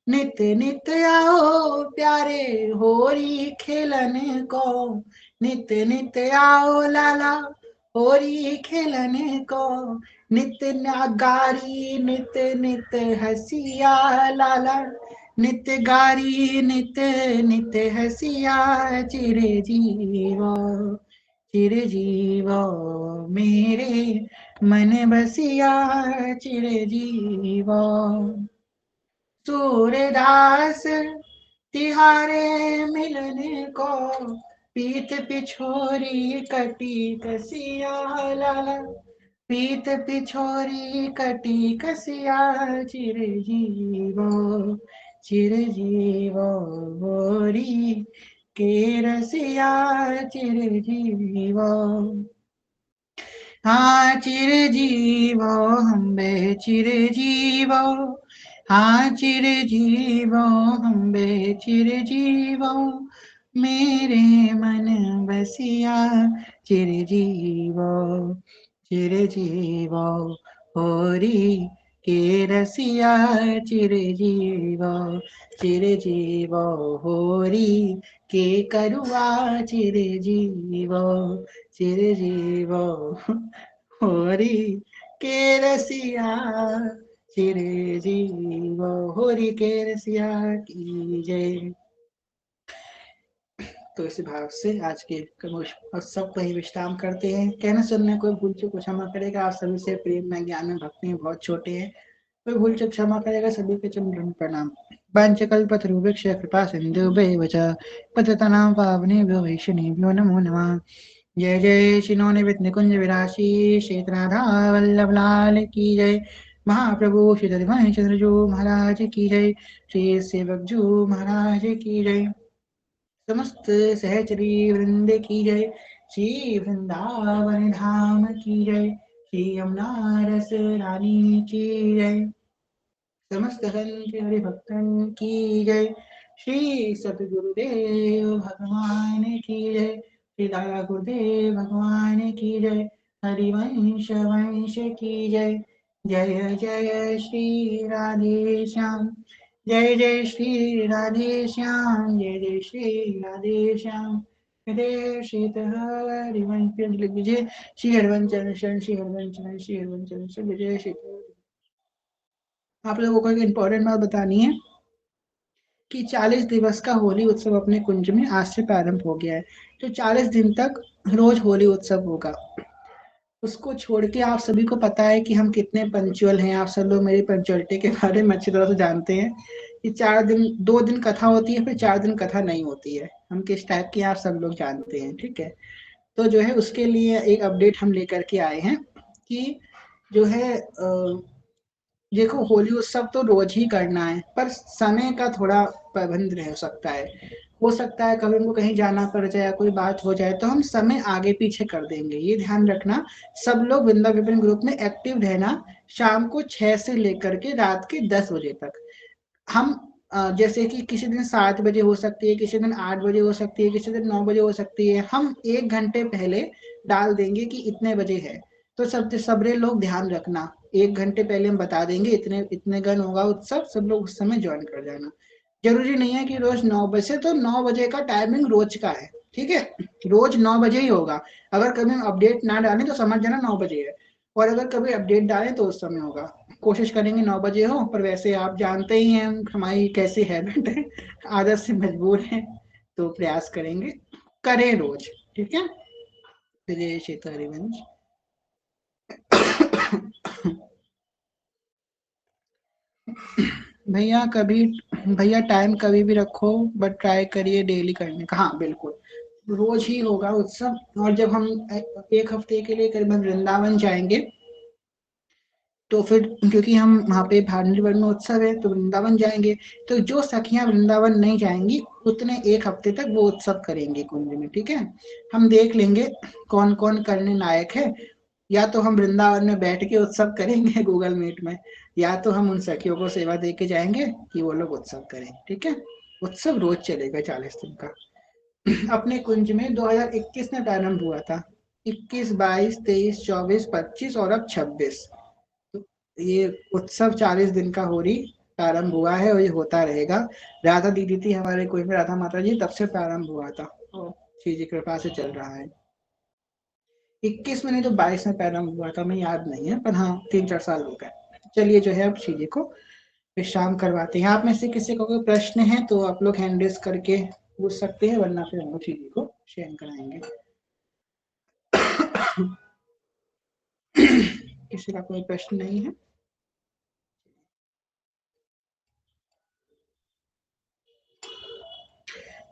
नित्य नित्य आओ प्यारे होरी खेलन को नित्य नित्य आओ लाला होरी खेलन को नित्य गारी नित्य नित्य हसिया लाला नित्य गारी नित्य नित्य हसिया चिरजीवो चिरजीवो मेरे मन बसिया चिरजीवो सूरदास तिहारे मिलने को पीत पिछोरी कटी कसिया लाला पीत पिछोरी कटी कसिया चिरजीवो चिरजीवो होरी के रसिया चिरजीवो हाँ चिरजीवो हम्बे चिरजीवो हाँ चिरजीवो हम्बे चिरजीवो मेरे मन बसिया चिरजीवो चिरजीवो होरी के रसिया चिरजीवो चिरजीवो होरी के करुआ चिरजीवो चिरजीवो होरी के रसिया चिरजीवो होरी के रसिया की जय। तो इस भाव से आज के उत्सव को ही विश्राम करते हैं। कहने सुनने कोई भूल चूक क्षमा करेगा। आप सभी से प्रेम में ज्ञान में भक्ति में बहुत छोटे हैं, कोई भूल चूक क्षमा करेगा। सभी के चरण प्रणाम। वाञ्छकल्पतरुभ्यश्च कृपा सिन्धुभ्यैव च पतितानां पावनेभ्यो वैष्णवेभ्यो नमो नमः। जय जय श्रीनो निवृत्त निकुंज विराशी श्वेत राधा वल्लभ लाल की जय। महाप्रभु श्री हरिवंश चंद्रजू महाराज की जय। श्री सेवक जू महाराज की जय। समस्त सहचरी वृंद की जय। श्री वृंदावन धाम की जय। श्री यमुना रस रानी की जय। समस्त संत हरि भक्तन की जय। श्री सतगुरुदेव भगवान की जय। श्री दादा गुरुदेव भगवान की जय। हरिवंश वंश की जय। जय जय श्री राधे श्याम। जय जय श्री राधे श्याम। जय जय श्री राधे श्याम। हृदय शीत हरिवंश लिख दीजिए। श्री हरिवंश शरण श्री हरिवंश श्री हरिवंश विजय शीत। आप लोगों को एक इम्पोर्टेंट बात बतानी है कि 40 दिवस का होली उत्सव अपने कुंज में आज से प्रारंभ हो गया है। तो 40 दिन तक रोज होली उत्सव होगा। उसको छोड़ के आप सभी को पता है कि हम कितने पंचुअल हैं। आप सब लोग मेरी पंचुअलिटी के बारे में अच्छी तरह से जानते हैं कि 4 दिन 2 दिन कथा होती है, फिर 4 दिन कथा नहीं होती है। हम किस टाइप के आप सब लोग जानते हैं, ठीक है। तो जो है उसके लिए एक अपडेट हम लेकर के आए हैं कि जो है देखो होली उत्सव तो रोज ही करना है, पर समय का थोड़ा पाबंद रह सकता है। हो सकता है कभी हमको कहीं जाना पड़ जाए या कोई बात हो जाए तो हम समय आगे पीछे कर देंगे। ये ध्यान रखना। सब लोग वृंदा विपिन ग्रुप में एक्टिव रहना। शाम को 6 से लेकर के रात के 10 बजे तक। हम जैसे कि किसी दिन 7 बजे हो सकती है, किसी दिन 8 बजे हो सकती है, किसी दिन 9 बजे हो सकती है। हम 1 घंटे पहले डाल देंगे कि इतने बजे है। तो सबरे लोग ध्यान रखना। 1 घंटे पहले हम बता देंगे इतने गण होगा उत्सव, सब लोग उस समय ज्वाइन कर जाना। जरूरी नहीं है कि रोज 9 बजे, तो 9 बजे का टाइमिंग रोज का है, ठीक है। रोज 9 बजे ही होगा। अगर कभी हम अपडेट ना डालें तो समझ जाना 9 बजे है, और अगर कभी अपडेट डालें तो उस समय होगा। कोशिश करेंगे 9 बजे हो, पर वैसे आप जानते ही हैं हमारी कैसी हैबिट है, आदत से मजबूर है, तो प्रयास करेंगे करें रोज, ठीक है। जय श्री हरिवंश। भैया टाइम कभी भी रखो, बट ट्राई करिए डेली करने का। हाँ बिल्कुल, रोज ही होगा उत्सव। और जब हम 1 हफ्ते के लिए करीबन वृंदावन जाएंगे तो फिर, क्योंकि हम वहाँ पे भानुवर्ण उत्सव है तो वृंदावन जाएंगे, तो जो सखियां वृंदावन नहीं जाएंगी उतने 1 हफ्ते तक वो उत्सव करेंगे कुंज में, ठीक है। हम देख लेंगे कौन कौन करने लायक है। या तो हम वृंदावन में बैठ के उत्सव करेंगे गूगल मीट में, या तो हम उन सखियों को सेवा दे के जाएंगे कि वो लोग उत्सव करें, ठीक है। उत्सव रोज चलेगा 40 दिन का। अपने कुंज में 2021 में प्रारंभ हुआ था। 21, 22, 23, 24, 25 और अब 26 ये उत्सव 40 दिन का होली प्रारंभ हुआ है और ये होता रहेगा। राधा दीदी थी हमारे कोई में, राधा माता जी, तब से प्रारंभ हुआ था और श्री जी कृपा से चल रहा है। 21 में नहीं तो 22 में प्रारंभ हुआ था, मैं याद नहीं है, पर हाँ 3-4 साल हो गए। चलिए जो है अब श्री जी को विश्राम करवाते हैं। आप में से किसी को कोई प्रश्न है तो आप लोग हैंड रेज करके पूछ सकते हैं, वरना फिर हम लोग श्री जी को शेयर कराएंगे। किसी का कोई प्रश्न नहीं है?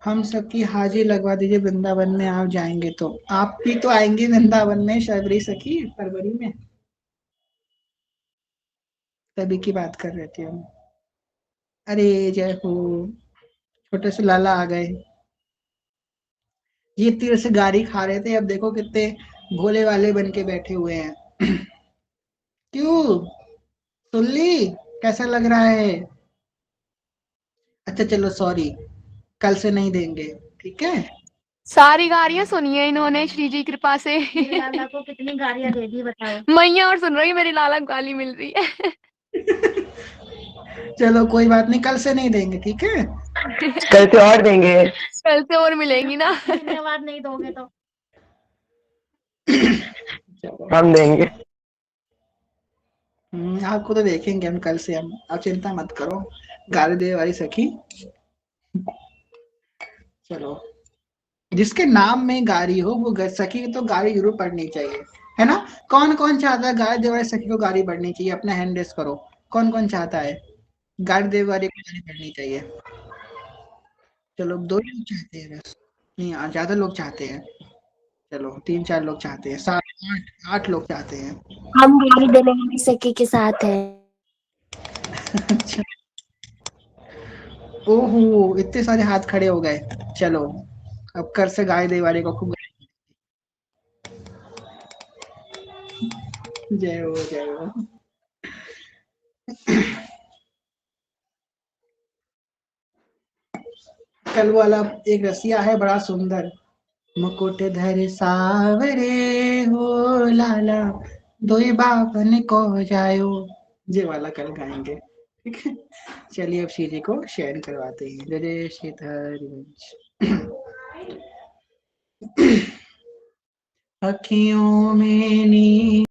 हम सबकी हाजिरी लगवा दीजिए वृंदावन में आप जाएंगे तो। आप भी तो आएंगे वृंदावन में शबरी सखी फरवरी में, तभी की बात कर रहे थे हम। अरे जय हो, छोटे से लाला आ गए। ये तीर से गाड़ी खा रहे थे, अब देखो कितने भोले वाले बन के बैठे हुए हैं। क्यों सुन ली, कैसा लग रहा है? अच्छा चलो सॉरी, कल से नहीं देंगे, ठीक है। सारी गालियां सुनी है इन्होंने श्री जी कृपा से। लाला को कितनी गालियां दे दी बताओ। मैया और सुन रही मेरी लाला को गाली मिल रही है। चलो कोई बात नहीं, कल से नहीं देंगे, ठीक है। कल से और देंगे। कल से और मिलेंगी ना। धन्यवाद नहीं दोगे तो हम देंगे। आपको तो देखेंगे हम कल से, हम आप चिंता मत करो गाली दे वाली सखी। चलो, जिसके नाम में गाड़ी हो वो सखी तो गाड़ी जरूर पढ़नी चाहिए, है ना। कौन कौन चाहता है गाड़ी दे वाली सखी को गाड़ी पढ़नी चाहिए? अपना हैंड रेस करो, कौन कौन चाहता है गाड़ी दे वाली को गाड़ी पढ़नी चाहिए? चलो 2 लोग चाहते हैं बस, नहीं ज्यादा लोग चाहते हैं। चलो 3-4 लोग चाहते हैं, 7-8 लोग चाहते हैं। हम गाड़ी देने वाली सखी के साथ है। अच्छा, ओहो इतने सारे हाथ खड़े हो गए। चलो अब कर से गाय दे वाले को खूब जय हो जय हो। कल वाला एक रसिया है बड़ा सुंदर, मुकुट धर सावरे हो लाला दोई बापन को जायो, ये वाला कल गाएंगे। ठीक है, चलिए अब सीजी को शेयर करवाते हैं। जय जय श्रीधर। अखियों में नी